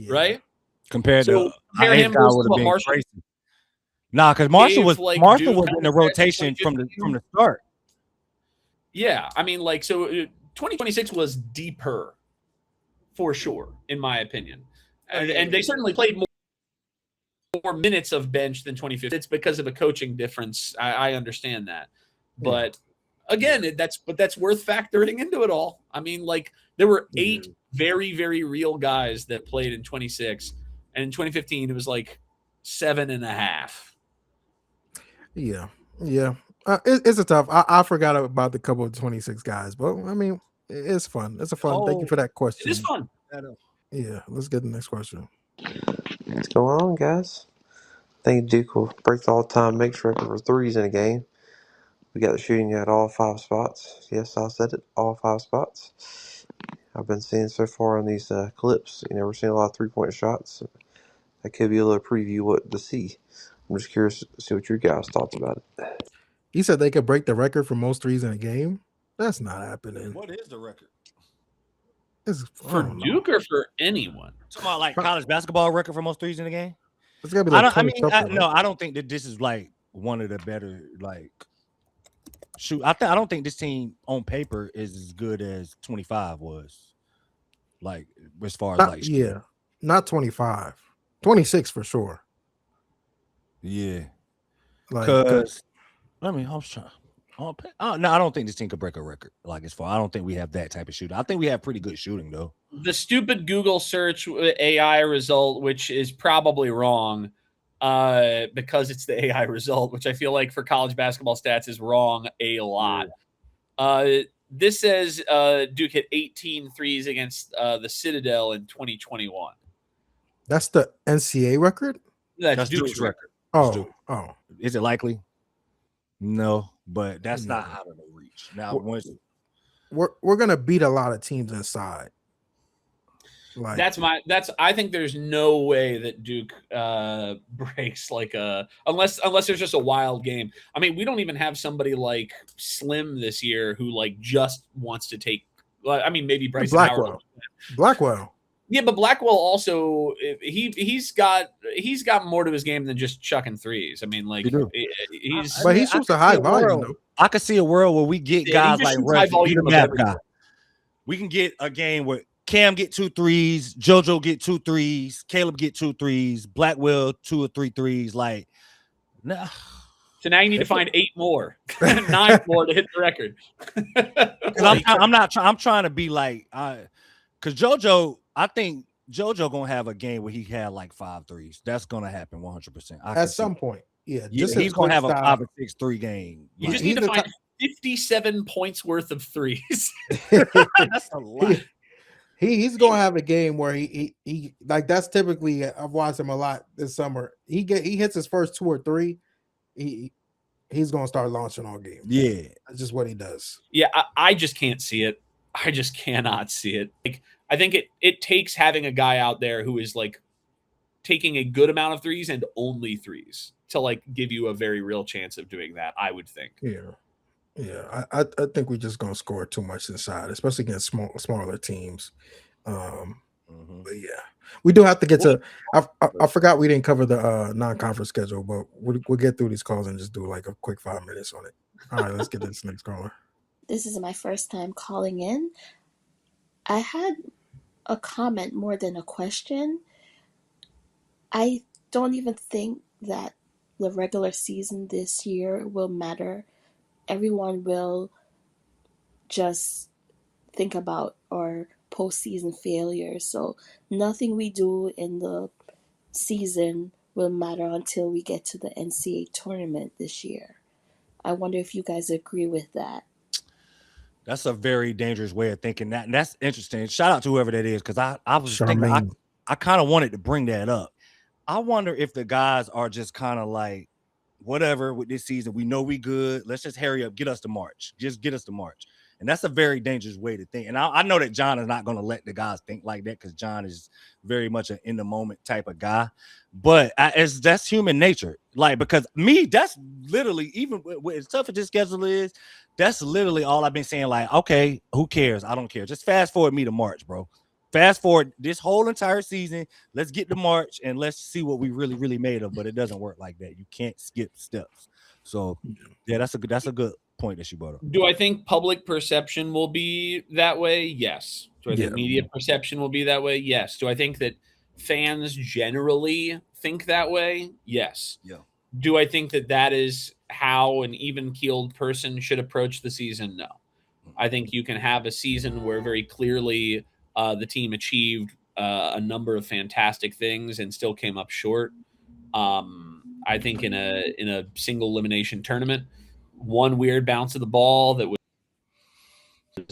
right? Compared to compare him versus what Marshall. Nah, because Marshall was was in the rotation from the start. Yeah, I mean, like, so 2026 was deeper for sure, in my opinion, and they certainly played more minutes of bench than 2015. It's because of a coaching difference. I understand that, but again, that's worth factoring into it all. I mean, like, there were 8 very, very real guys that played in 26. And in 2015, it was like 7.5. Yeah. It's a tough. I forgot about the couple of 26 guys, but I mean, it's fun. It's a fun. Thank you for that question. It is fun. Yeah. Let's get the next question. What's going on, guys? I think Duke will break the all-time mixed record for threes in a game. We got the shooting at all 5 spots. Yes, I said it. All 5 spots. I've been seeing so far on these clips. We're seeing a lot of 3-point shots. That could be a little preview what to see. I'm just curious to see what your guys' thoughts about it. He said they could break the record for most threes in a game. That's not happening. What is the record? For Duke or for anyone? Talking about like college basketball record for most threes in the game. It's gotta be like I don't think that this is like one of the better like shoot. I don't think this team on paper is as good as 25 was. Like as far as not 25, 26 for sure. Yeah, like because I was trying. No, I don't think this team could break a record. Like as far, I don't think we have that type of shooting. I think we have pretty good shooting though. The stupid Google search AI result, which is probably wrong, because it's the AI result, which I feel like for college basketball stats is wrong a lot. This says Duke hit 18 threes against the Citadel in 2021. That's the NCAA record? That's Duke's record. Oh. Is it likely? No, but that's not out of the reach. Now, we're gonna beat a lot of teams inside. Like I think there's no way that Duke breaks like unless there's just a wild game. I mean, we don't even have somebody like Slim this year who like just wants to take. I mean, maybe Bryson Howard. Blackwell. Yeah, but Blackwell also he's got more to his game than just chucking threes. I mean, like he shoots a high volume though. I could see a world where we get guys like Russ, guy. We can get a game where Cam get 2 threes, JoJo get 2 threes, Caleb get 2 threes, Blackwell 2 or 3 threes. Like, nah. So now you need to find 8 more, 9 more to hit the record. I'm trying to be like, because JoJo, I think JoJo gonna have a game where he had like 5 threes. That's gonna happen 100%. At some point, yeah. He's gonna have a 5 or 6 3 game. You just need to find 57 points worth of threes. That's a lot. He's gonna have a game where he like that's typically I've watched him a lot this summer. He hits his first 2 or 3. He's gonna start launching all game. Yeah, that's just what he does. Yeah, I just can't see it. I just cannot see it. Like I think it takes having a guy out there who is like taking a good amount of threes and only threes to like give you a very real chance of doing that. I would think. Yeah, I think we're just gonna score too much inside, especially against smaller teams. But yeah, we do have to get to. I forgot we didn't cover the non-conference schedule, but we'll get through these calls and just do like a quick 5 minutes on it. All right, let's get to this next caller. This is my first time calling in. I had a comment more than a question. I don't even think that the regular season this year will matter. Everyone will just think about our postseason failures. So nothing we do in the season will matter until we get to the NCAA tournament this year. I wonder if you guys agree with that. That's a very dangerous way of thinking that. And that's interesting. Shout out to whoever that is, because I was thinking I kind of wanted to bring that up. I wonder if the guys are just kind of like, whatever with this season, we know we good. Let's just hurry up, get us to March. Just get us to March. And that's a very dangerous way to think. And I know that Jon is not going to let the guys think like that because Jon is very much an in the moment type of guy. But that's human nature. Like, because me, that's literally, even as tough as this schedule is, that's literally all I've been saying. Like, okay, who cares? I don't care. Just fast forward me to March, bro. Fast forward this whole entire season. Let's get to March and let's see what we really, really made of. But it doesn't work like that. You can't skip steps. So yeah, that's a good point that you brought up. Do I think public perception will be that way? Yes. Do I think media perception will be that way? Yes. Do I think that fans generally think that way? Yes. Yeah. Do I think that is how an even-keeled person should approach the season? No. I think you can have a season where very clearly the team achieved a number of fantastic things and still came up short. I think in a single elimination tournament, one weird bounce of the ball that was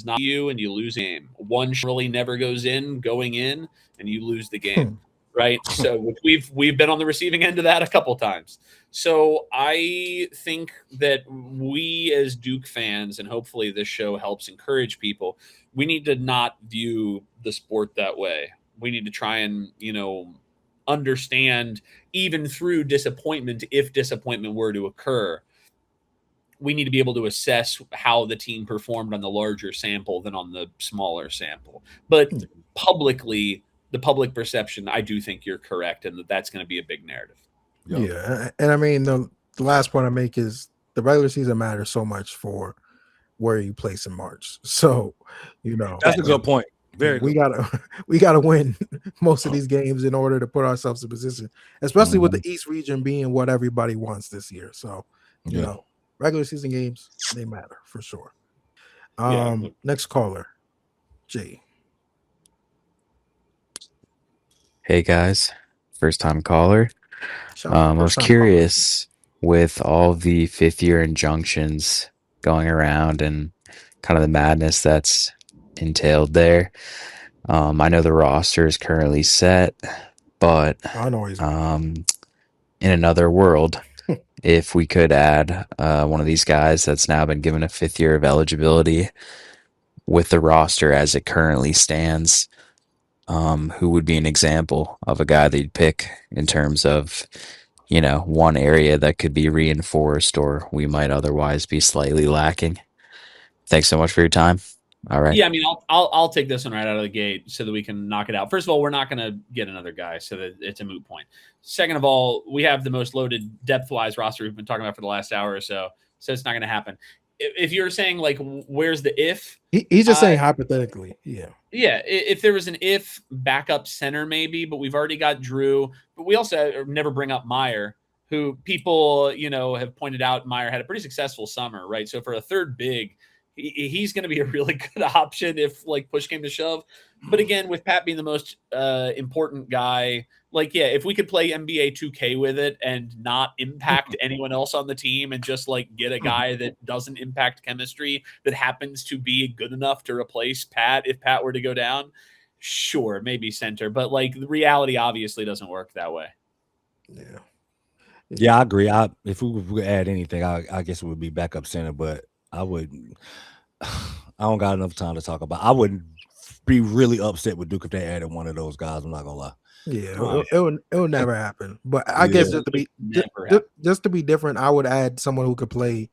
not you and you lose the game. One really never goes in, going in, and you lose the game. Right. So we've been on the receiving end of that a couple times. So I think that we as Duke fans, and hopefully this show helps encourage people, we need to not view the sport that way. We need to try and, understand even through disappointment, if disappointment were to occur, we need to be able to assess how the team performed on the larger sample than on the smaller sample. But publicly, the public perception, I do think you're correct, and that's going to be a big narrative. Yeah, and I mean the last point I make is the regular season matters so much for where you place in March. So, that's a good point. We gotta win most of these games in order to put ourselves in position, especially with the East region being what everybody wants this year. So, regular season games, they matter for sure. Next caller, Jay. Hey guys, first time caller. I was curious with all the 5th-year injunctions going around and kind of the madness that's entailed there. I know the roster is currently set, but in another world, if we could add one of these guys that's now been given a 5th year of eligibility with the roster as it currently stands, who would be an example of a guy that you'd pick in terms of, one area that could be reinforced or we might otherwise be slightly lacking? Thanks so much for your time. All right. Yeah, I mean, I'll take this one right out of the gate so that we can knock it out. First of all, we're not going to get another guy, so that it's a moot point. Second of all, we have the most loaded depth-wise roster we've been talking about for the last hour or so it's not going to happen. If you're saying, like, where's the if? He's just saying hypothetically, yeah. Yeah, if there was an if backup center maybe, but we've already got Drew. But we also never bring up Meyer, who people, have pointed out Meyer had a pretty successful summer, right? So for a third big, he's going to be a really good option if like push came to shove. But again, with Pat being the most important guy, like, yeah, if we could play NBA 2K with it and not impact anyone else on the team and just like get a guy that doesn't impact chemistry that happens to be good enough to replace Pat if Pat were to go down, sure, maybe center. But like the reality obviously doesn't work that way. Yeah, I agree. If we would add anything, I guess it would be backup center, but I don't got enough time to talk about. I wouldn't be really upset with Duke if they added one of those guys. I'm not gonna lie. Yeah, it will never happen. But I guess just to be different, I would add someone who could play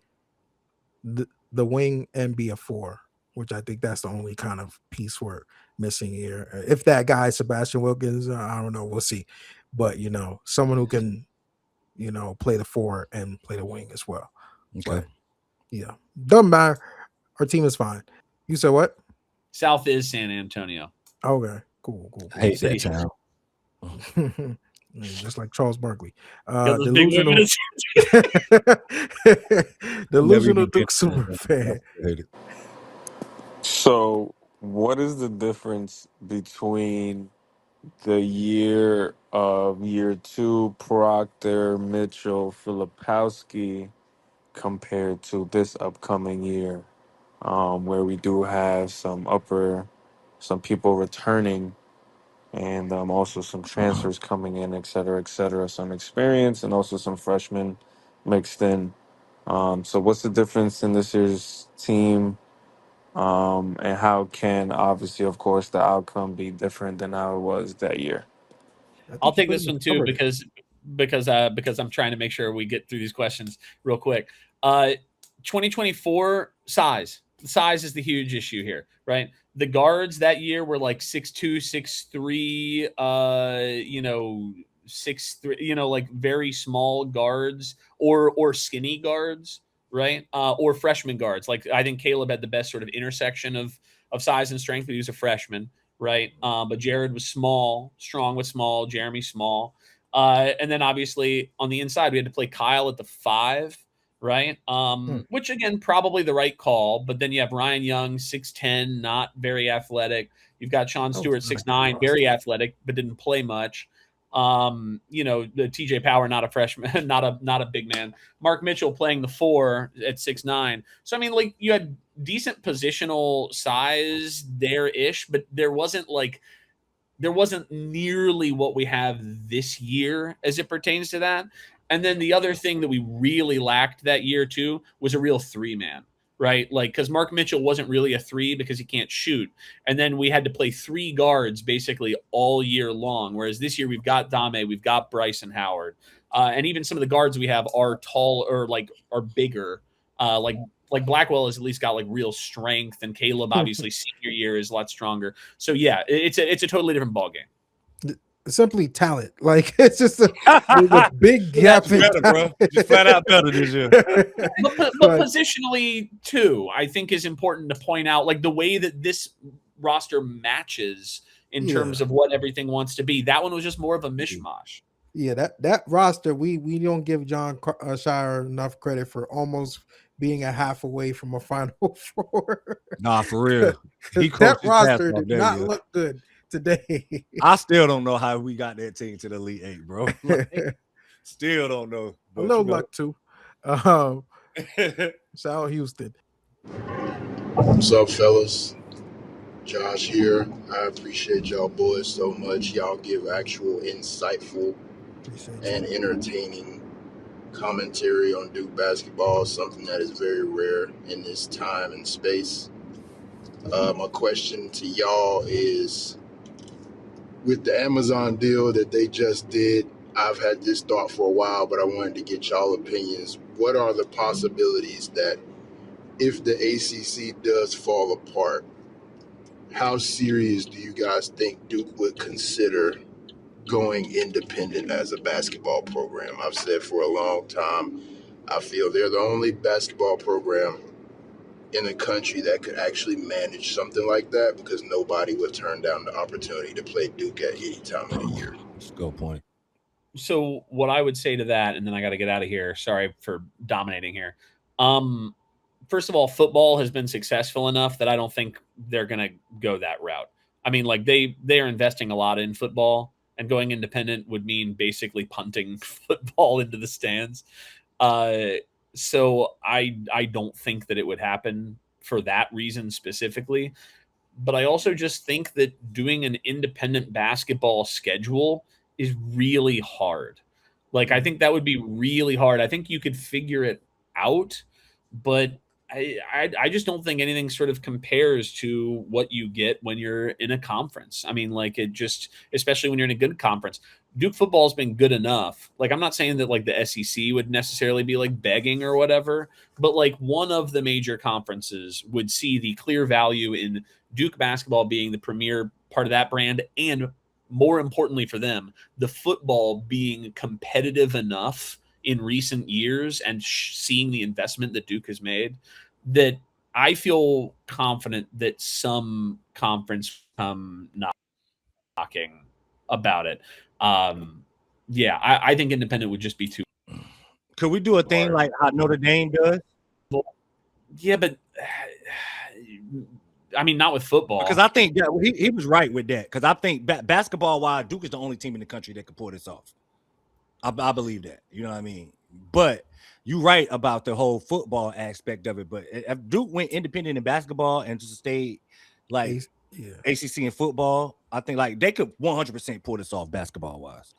the wing and be a 4, which I think that's the only kind of piece we're missing here. If that guy Sebastian Wilkins, I don't know, we'll see. But someone who can, play the 4 and play the wing as well. Okay. But, yeah, doesn't matter. Our team is fine. You said what? South is San Antonio. Okay, cool. I hate that town. Just like Charles Barkley. Delusional Duke Super fan. So, what is the difference between the year of year 2 Proctor, Mitchell, Filipowski compared to this upcoming year, where we do have some people returning and also some transfers coming in, et cetera, some experience and also some freshmen mixed in. So what's the difference in this year's team? And how can, obviously, of course, the outcome be different than how it was that year? I'll take this one too because I'm trying to make sure we get through these questions real quick. 2024 size. The size is the huge issue here, right? The guards that year were like 6'2", 6'3", 6'3", like very small guards or skinny guards, right? Or freshman guards. Like I think Caleb had the best sort of intersection of size and strength, but he was a freshman, right? But Jared was small, strong with small, Jeremy small. And then obviously on the inside, we had to play Kyle at the 5, right? Which again, probably the right call. But then you have Ryan Young, 6'10", not very athletic. You've got Sean Stewart, 6'9", very athletic, but didn't play much. The TJ Power, not a freshman, not a big man. Mark Mitchell playing the 4 at 6'9". So I mean, like you had decent positional size there-ish, but there wasn't nearly what we have this year as it pertains to that. And then the other thing that we really lacked that year too was a real 3-man, right? Like, because Mark Mitchell wasn't really a 3 because he can't shoot. And then we had to play 3 guards basically all year long. Whereas this year we've got Dame, we've got Bryson Howard. And even some of the guards we have are tall or like are bigger Like Blackwell has at least got like real strength, and Caleb obviously senior year is a lot stronger. So yeah, it's a totally different ballgame. Simply talent. Like it's just there's a big gap in better, bro. Just flat out better this year. But positionally too, I think is important to point out, like the way that this roster matches in terms of what everything wants to be. That one was just more of a mishmash. Yeah, that roster, we don't give Jon Scheyer enough credit for almost being a half away from a Final Four. Nah, for real. That roster did not look good today. I still don't know how we got that team to the Elite Eight, bro. Like, still don't know. A little luck too. Shout out Houston. What's up, fellas? Josh here. I appreciate y'all boys so much. Y'all give actual insightful and entertaining commentary on Duke basketball, something that is very rare in this time and space. My question to y'all is, with the Amazon deal that they just did, I've had this thought for a while, but I wanted to get y'all opinions. What are the possibilities that if the ACC does fall apart, how serious do you guys think Duke would consider going independent as a basketball program? I've said for a long time, I feel they're the only basketball program in the country that could actually manage something like that, because nobody would turn down the opportunity to play Duke at any time of the year. That's a good point. So what I would say to that, and then I got to get out of here. Sorry for dominating here. First of all, football has been successful enough that I don't think they're going to go that route. I mean, like they are investing a lot in football, and going independent would mean basically punting football into the stands. So I don't think that it would happen for that reason specifically. But I also just think that doing an independent basketball schedule is really hard. Like, I think that would be really hard. I think you could figure it out, but I just don't think anything sort of compares to what you get when you're in a conference. I mean, like, it just, especially when you're in a good conference, Duke football has been good enough. Like, I'm not saying that like the SEC would necessarily be like begging or whatever, but like one of the major conferences would see the clear value in Duke basketball being the premier part of that brand, and more importantly for them, the football being competitive enough in recent years and seeing the investment that Duke has made, that I feel confident that some conference come knocking about it. Yeah, I think independent would just be too. Could we do a thing like how Notre Dame does? Yeah, but I mean, not with football. Because I think he was right with that. Because I think basketball-wise, Duke is the only team in the country that can pull this off. I believe that. You know what I mean? But you're right about the whole football aspect of it. But if Duke went independent in basketball and just stayed like ACC in football, I think like they could 100% pull this off basketball-wise.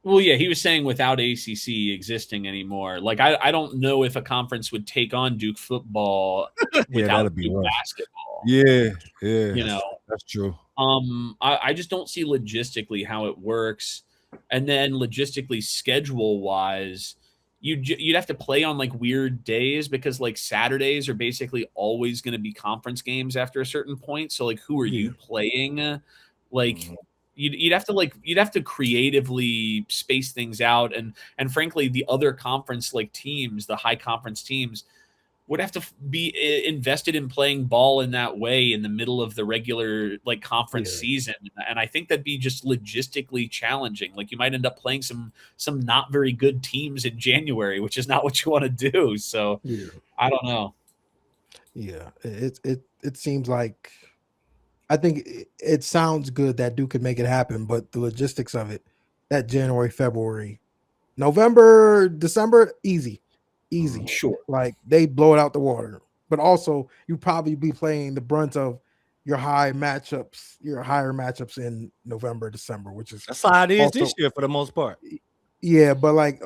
Well, yeah, he was saying without ACC existing anymore. Like, I don't know if a conference would take on Duke football without Duke basketball. Yeah, you know, that's true. I just don't see logistically how it works. And then logistically, schedule wise, you'd have to play on like weird days, because like Saturdays are basically always going to be conference games after a certain point. So like, who are you playing? Like, you'd have to creatively space things out, and frankly, the other conference like teams, the high conference teams, would have to be invested in playing ball in that way in the middle of the regular like conference season. And I think that'd be just logistically challenging. Like, you might end up playing some not very good teams in January, which is not what you want to do. So I don't know. Yeah, it seems like, I think it sounds good that Duke could make it happen, but the logistics of it, that January, February, November, December, easy. Sure. Like, they blow it out the water. But also, you probably be playing the brunt of your higher matchups in November, December, which is that's how it is this year for the most part. Yeah, but like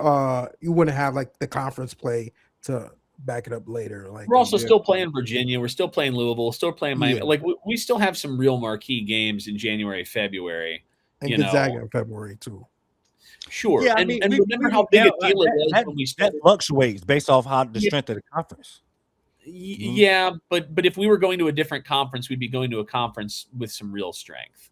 you wouldn't have like the conference play to back it up later. Like, we're also still playing Virginia, we're still playing Louisville, still playing Miami. Like, we still have some real marquee games in January, February, and Gonzaga in February too. Sure. Yeah, I and mean, remember we how big a that, deal it was that, when we that started. fluctuates based off how the Yeah. strength of the conference. Yeah, but if we were going to a different conference, we'd be going to a conference with some real strength.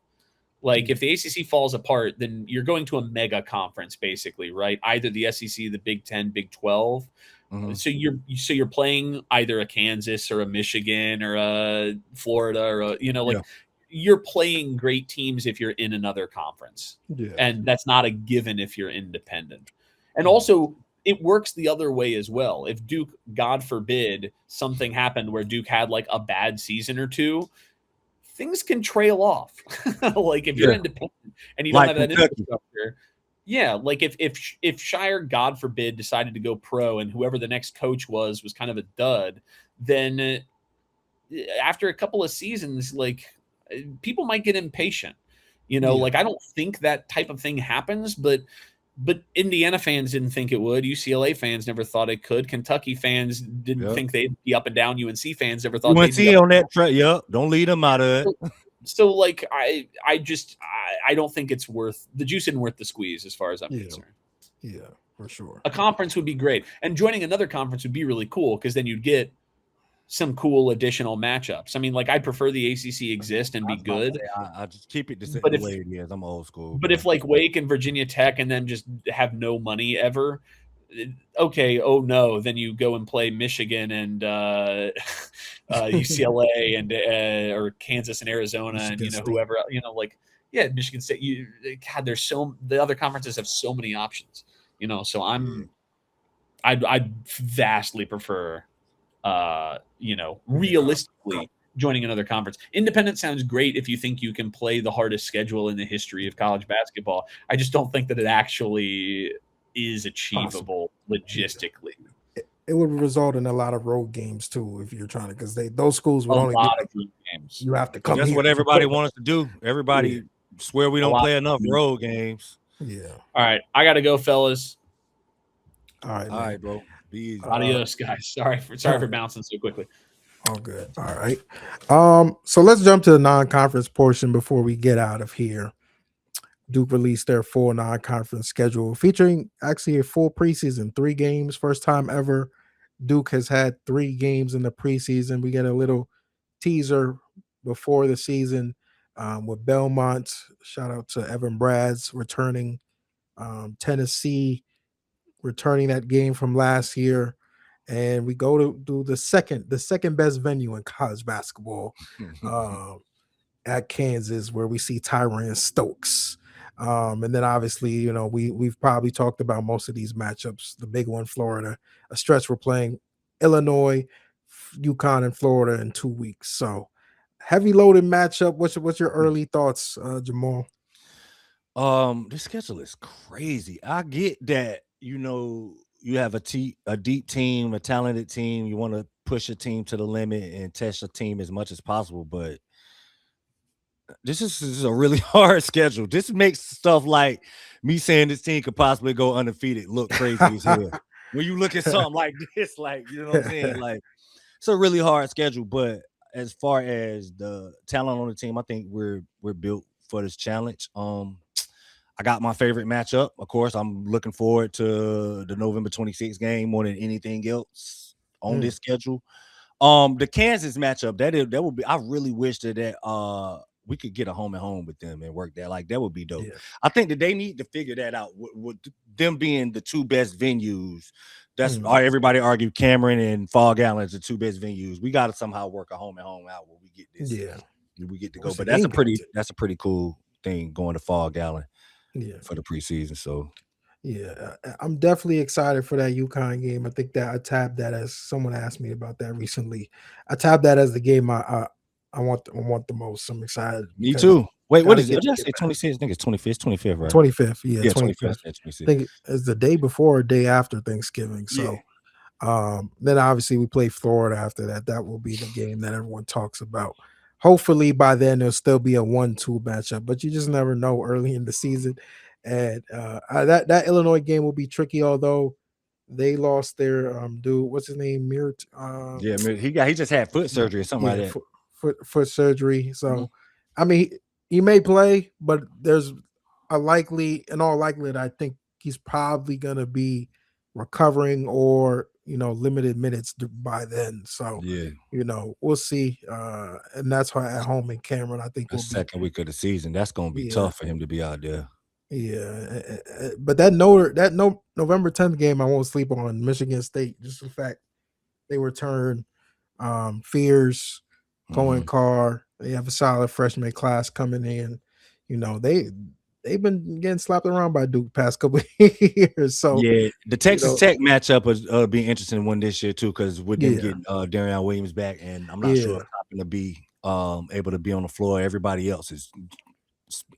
Like if the ACC falls apart, then you're going to a mega conference, basically, right? Either the SEC, the Big 10, Big 12. So you're playing either a Kansas or a Michigan or a Florida or a, you're playing great teams if you're in another conference. Yeah. And that's not a given if you're independent. And also it works the other way as well. If Duke, God forbid, something happened where Duke had like a bad season or two, things can trail off. Like if you're independent and you don't have that infrastructure. Yeah, like if Scheyer, God forbid, decided to go pro and whoever the next coach was kind of a dud, then after a couple of seasons, like people might get impatient. Like I don't think that type of thing happens, but Indiana fans didn't think it would. UCLA fans never thought it could. Kentucky fans didn't think they'd be up and down. UNC fans never thought UNC they'd be up on that track. Yep, don't lead them out of it. So like I don't think it's worth the juice isn't worth the squeeze as far as I'm concerned. Yeah, for sure. A conference would be great, and joining another conference would be really cool because then you'd get some cool additional matchups. I mean, like I prefer the ACC exist and be good. I just keep it the way it is. I'm old school. But if like Wake and Virginia Tech and then just have no money ever, okay, oh no, then you go and play Michigan and UCLA and or Kansas and Arizona Michigan and State. whoever like Michigan State. The other conferences have so many options. So I'd vastly prefer realistically joining another conference. Independent sounds great if you think you can play the hardest schedule in the history of college basketball. I just don't think that it actually is achievable logistically. It would result in a lot of road games too if you're trying to, because those schools would only lot of road games. You have to come. That's here what everybody wants to do. Everybody swear we don't play enough road games. Yeah. All right, I got to go, fellas. All right, bro. Be easy. Adios, guys. Sorry for bouncing so quickly. All good. All right. So let's jump to the non-conference portion before we get out of here. Duke released their full non-conference schedule featuring actually a full preseason, 3 games, first time ever. Duke has had 3 games in the preseason. We get a little teaser before the season with Belmont. Shout out to Evan Brads returning. Tennessee returning that game from last year. And we go to do the second best venue in college basketball at Kansas, where we see Tyron Stokes. And then obviously, we've probably talked about most of these matchups. The big one, Florida, a stretch we're playing Illinois, UConn, and Florida in 2 weeks. So heavy loaded matchup. What's your early thoughts, Jamahal? This schedule is crazy. I get that, you have a deep team, a talented team. You want to push a team to the limit and test your team as much as possible, but this is a really hard schedule. This makes stuff like me saying this team could possibly go undefeated look crazy as hell. When you look at something like this, like, you know what I'm saying? Like, it's a really hard schedule, but as far as the talent on the team, I think we're built for this challenge. I got my favorite matchup. Of course, I'm looking forward to the November 26th game more than anything else on this schedule. The Kansas matchup, that would be. I really wish that we could get a home and home with them and work that. Like, that would be dope. Yeah. I think that they need to figure that out. With them being the 2 best venues, that's everybody argue Cameron and Fog Allen is the 2 best venues. We got to somehow work a home and home out where we get this. Yeah, we get to go. But that's a pretty cool thing going to Fog Allen. Yeah, for the preseason. So yeah, I'm definitely excited for that UConn game. I think that I tabbed that, as someone asked me about that recently. I tabbed that as the game I want the most. I'm excited. Me too. Wait, what is it? Did I say 26? I think it's 25th, right? 25th, yeah, 25th. I 26th. think it's the day before or day after Thanksgiving. So then obviously we play Florida after that. That will be the game that everyone talks about. Hopefully by then there'll still be a 1-2 matchup, but you just never know early in the season. And that Illinois game will be tricky, although they lost their dude. What's his name? He just had foot surgery or something like that. Foot surgery. So I mean, he may play, but there's in all likelihood, I think he's probably gonna be recovering or limited minutes by then. So Yeah, we'll see. And that's why at home in Cameron, I think the will be second week of the season, that's gonna be tough for him to be out there. Yeah, but that November 10th game, I won't sleep on Michigan State. Just the fact they return Fears, Cohen Carr. They have a solid freshman class coming in. They've been getting slapped around by Duke past couple of years. So yeah, the Texas Tech matchup is be interesting one this year too, because with them getting Darion Williams back, and I'm not sure if I'm going to be able to be on the floor. Everybody else is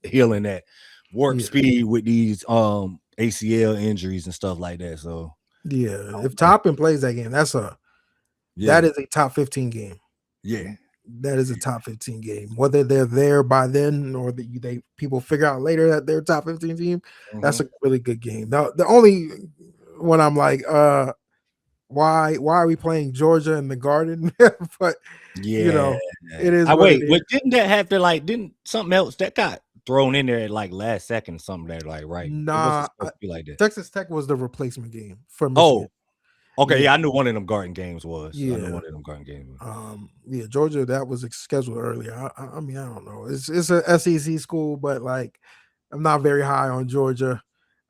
healing at warp speed with these ACL injuries and stuff like that. So if Toppin plays that game, that is a top 15 game. Yeah. That is a top 15 game. Whether they're there by then or people figure out later that they're a top 15 team, that's a really good game. Now, the only one I'm like, why are we playing Georgia in the Garden? But it is. Didn't that have to didn't something else that got thrown in there at last second? Something that right? Nah, like that. Texas Tech was the replacement game for Michigan. Oh. Okay, I knew one of them Garden games was. Yeah. I knew one of them Garden games. Georgia, that was scheduled earlier. I mean, I don't know. It's a SEC school, but I'm not very high on Georgia.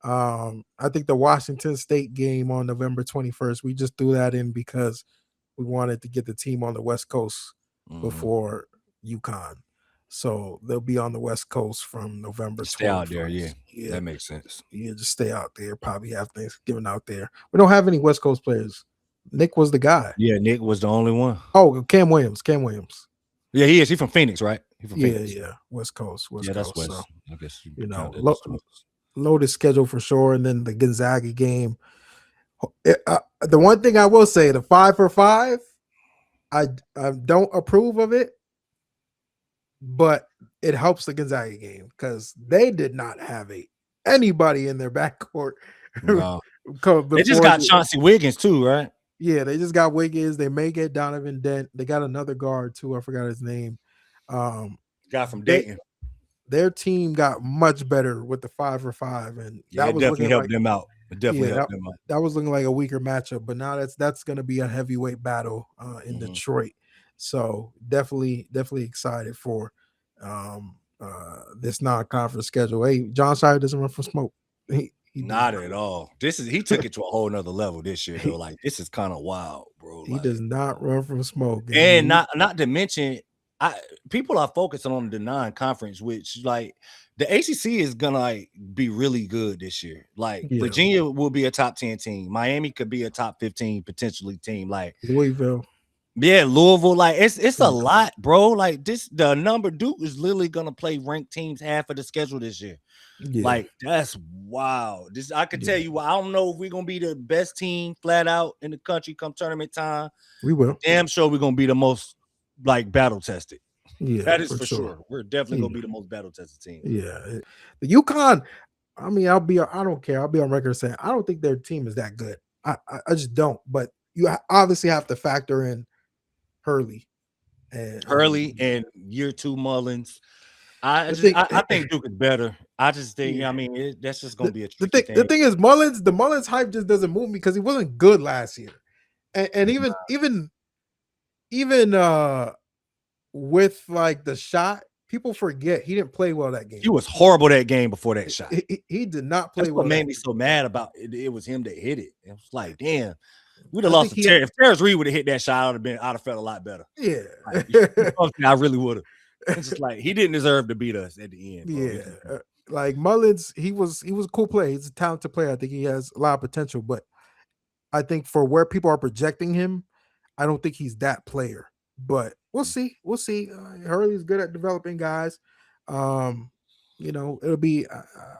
I think the Washington State game on November 21st, we just threw that in because we wanted to get the team on the West Coast before UConn. So they'll be on the West Coast from November 21st. Stay out there, yeah. That makes sense. Yeah, just stay out there. Probably have Thanksgiving out there. We don't have any West Coast players. Nick was the guy. Yeah, Nick was the only one. Oh, Cam Williams. Yeah, he is. He's from Phoenix, right? Phoenix. Yeah. West Coast. That's West. So, I guess loaded schedule for sure. And then the Gonzaga game. The one thing I will say, the 5 for 5, I don't approve of it. But it helps the Gonzaga game because they did not have anybody in their backcourt. No. They just got Chauncey Wiggins too, right? Yeah, they just got Wiggins. They may get Donovan Dent. They got another guard too. I forgot his name. Guy from Dayton. Their team got much better with the 5 for 5, and that was definitely helped them out. That was looking like a weaker matchup, but now that's going to be a heavyweight battle in Detroit. So definitely excited for this non-conference schedule. Hey, Jon Scheyer doesn't run from smoke. He not at all. He took it to a whole nother level this year, though. This is kind of wild, bro. He does not run from smoke. And not to mention, people are focusing on the non-conference, which the ACC is gonna be really good this year. Virginia will be a top 10 team. Miami could be a top 15 potentially team. Louisville. Yeah, Louisville. It's a lot, bro. The number Duke is literally gonna play ranked teams half of the schedule this year. Yeah. That's wow. I can tell you, I don't know if we're gonna be the best team flat out in the country come tournament time. We will. Damn sure we're gonna be the most battle tested. Yeah, that is for sure. We're definitely gonna be the most battle tested team. Yeah, the UConn. I mean, I don't care. I'll be on record saying I don't think their team is that good. I just don't. But you obviously have to factor in Hurley and year 2 Mullins. I think Duke is better. I just think that's just gonna be a tricky thing. The thing is, the Mullins hype just doesn't move me because he wasn't good last year, and even with the shot, people forget he didn't play well that game. He was horrible that game before that shot. He did not play That's well. What made me so mad about it? It was him that hit it. It was like, damn. We'd have lost if Terrence Reed would have hit that shot, I'd have felt a lot better. Yeah. I really would have. It's just he didn't deserve to beat us at the end. Bro. Yeah. Mullins, he was a cool player. He's a talented player. I think he has a lot of potential, but I think for where people are projecting him, I don't think he's that player. But we'll see. Hurley's good at developing guys. It'll be.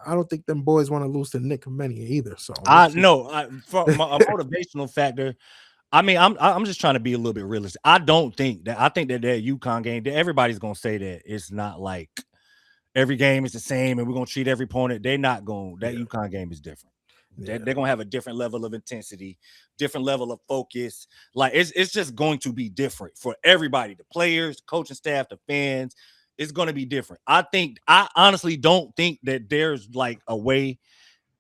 I don't think them boys want to lose to Nick Many either. So from a motivational factor. I mean, I'm just trying to be a little bit realistic. I think that UConn game, everybody's gonna say that it's not like every game is the same, and we're gonna treat every opponent. They're not going. That UConn game is different. They're gonna have a different level of intensity, different level of focus. It's just going to be different for everybody, the players, coaching staff, the fans. It's going to be different. I honestly don't think that there's a way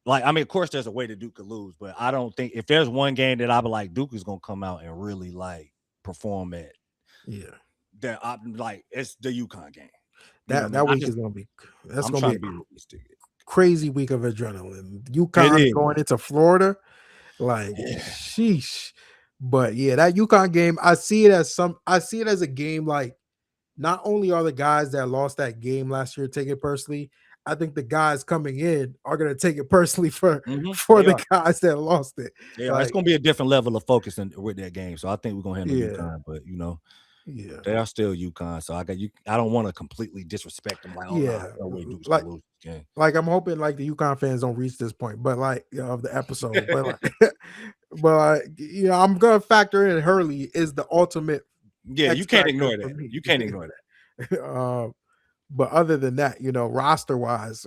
Like, I mean, of course, there's a way that Duke could lose, but I don't think if there's one game that I be like, Duke is gonna come out and really like perform at. Yeah, that I'm like, it's the UConn game. That week is gonna be gonna be a crazy week of adrenaline. UConn going into Florida, like sheesh. But yeah, that UConn game, I see it as a game like not only are the guys that lost that game last year taking it personally, I think the guys coming in are gonna take it personally for the guys that lost it. Yeah, like, it's gonna be a different level of focus with that game. So I think we're gonna handle Yeah. UConn, but yeah, they are still UConn. So I don't want to completely disrespect them. Like, oh yeah, no way Duke's like, gonna lose this game. like I'm hoping like the UConn fans don't reach this point, but like of the episode, but like, but I'm gonna factor in Hurley is the ultimate. Yeah, you X can't factor ignore for that. me. You can't ignore that. But other than that, roster wise,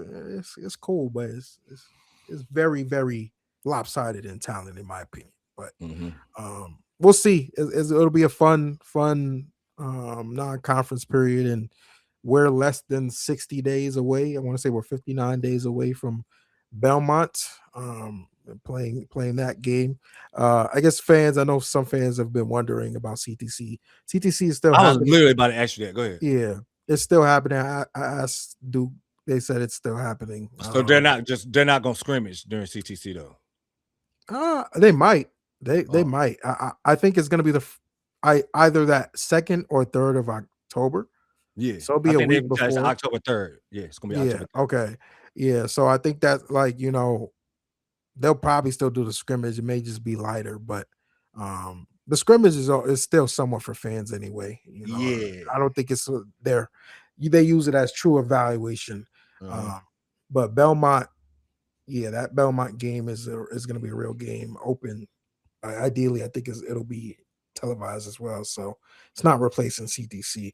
it's cool, but it's very, very lopsided in talent, in my opinion. But we'll see. It'll be a fun non-conference period, and we're less than 60 days away. I want to say we're 59 days away from Belmont. Playing that game. I guess I know some fans have been wondering about CTC. CTC is still I was happening. literally about to ask you that. Go ahead. Yeah, it's still happening. I asked Duke. They said it's still happening. So they're not gonna scrimmage during CTC though. They might. They might. I think it's gonna be either that 2nd or 3rd of October. Yeah. So it'll be a week before. October 3rd. Yeah, it's gonna be October 3rd. Okay. Yeah. So I think that they'll probably still do the scrimmage. It may just be lighter, but the scrimmage is still somewhat for fans anyway. Yeah. I don't think it's there. They use it as true evaluation. But Belmont, that Belmont game is going to be a real game. Open. Ideally, I think it'll be televised as well. So it's not replacing CTC.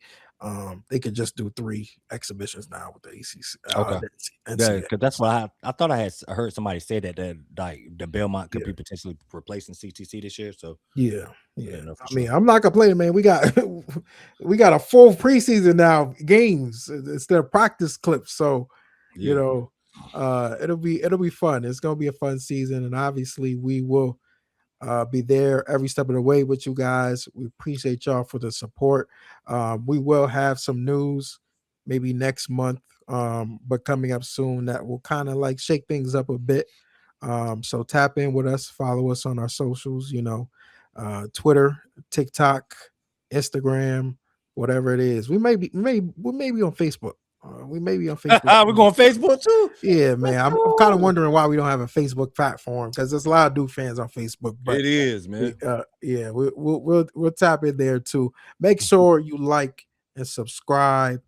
They could just do 3 exhibitions now with the ACC. Okay. Because that's what I thought I heard somebody say that like the Belmont could be potentially replacing CTC this year. So yeah. I mean, I'm not complaining, man. We got a full preseason now games instead of practice clips. So it'll be fun. It's gonna be a fun season, and obviously we will be there every step of the way with you guys. We appreciate y'all for the support. We will have some news maybe next month, but coming up soon that will kind of like shake things up a bit. So tap in with us, follow us on our socials, Twitter, TikTok, Instagram, whatever it is. We may be on Facebook. We may be on Facebook. We're going Facebook too. Yeah, man. I'm kind of wondering why we don't have a Facebook platform, because there's a lot of Duke fans on Facebook. But it is, man. We'll tap in there too. Make sure you like and subscribe.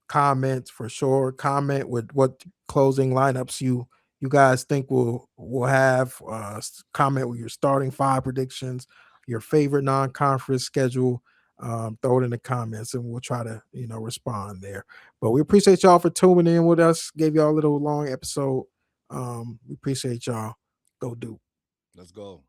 Comment for sure. Comment with what closing lineups you guys think we'll have. Comment with your starting 5 predictions, your favorite non-conference schedule. Throw it in the comments and we'll try to respond there. But we appreciate y'all for tuning in with us. Gave y'all a little long episode. We appreciate y'all. Go Duke. Let's go.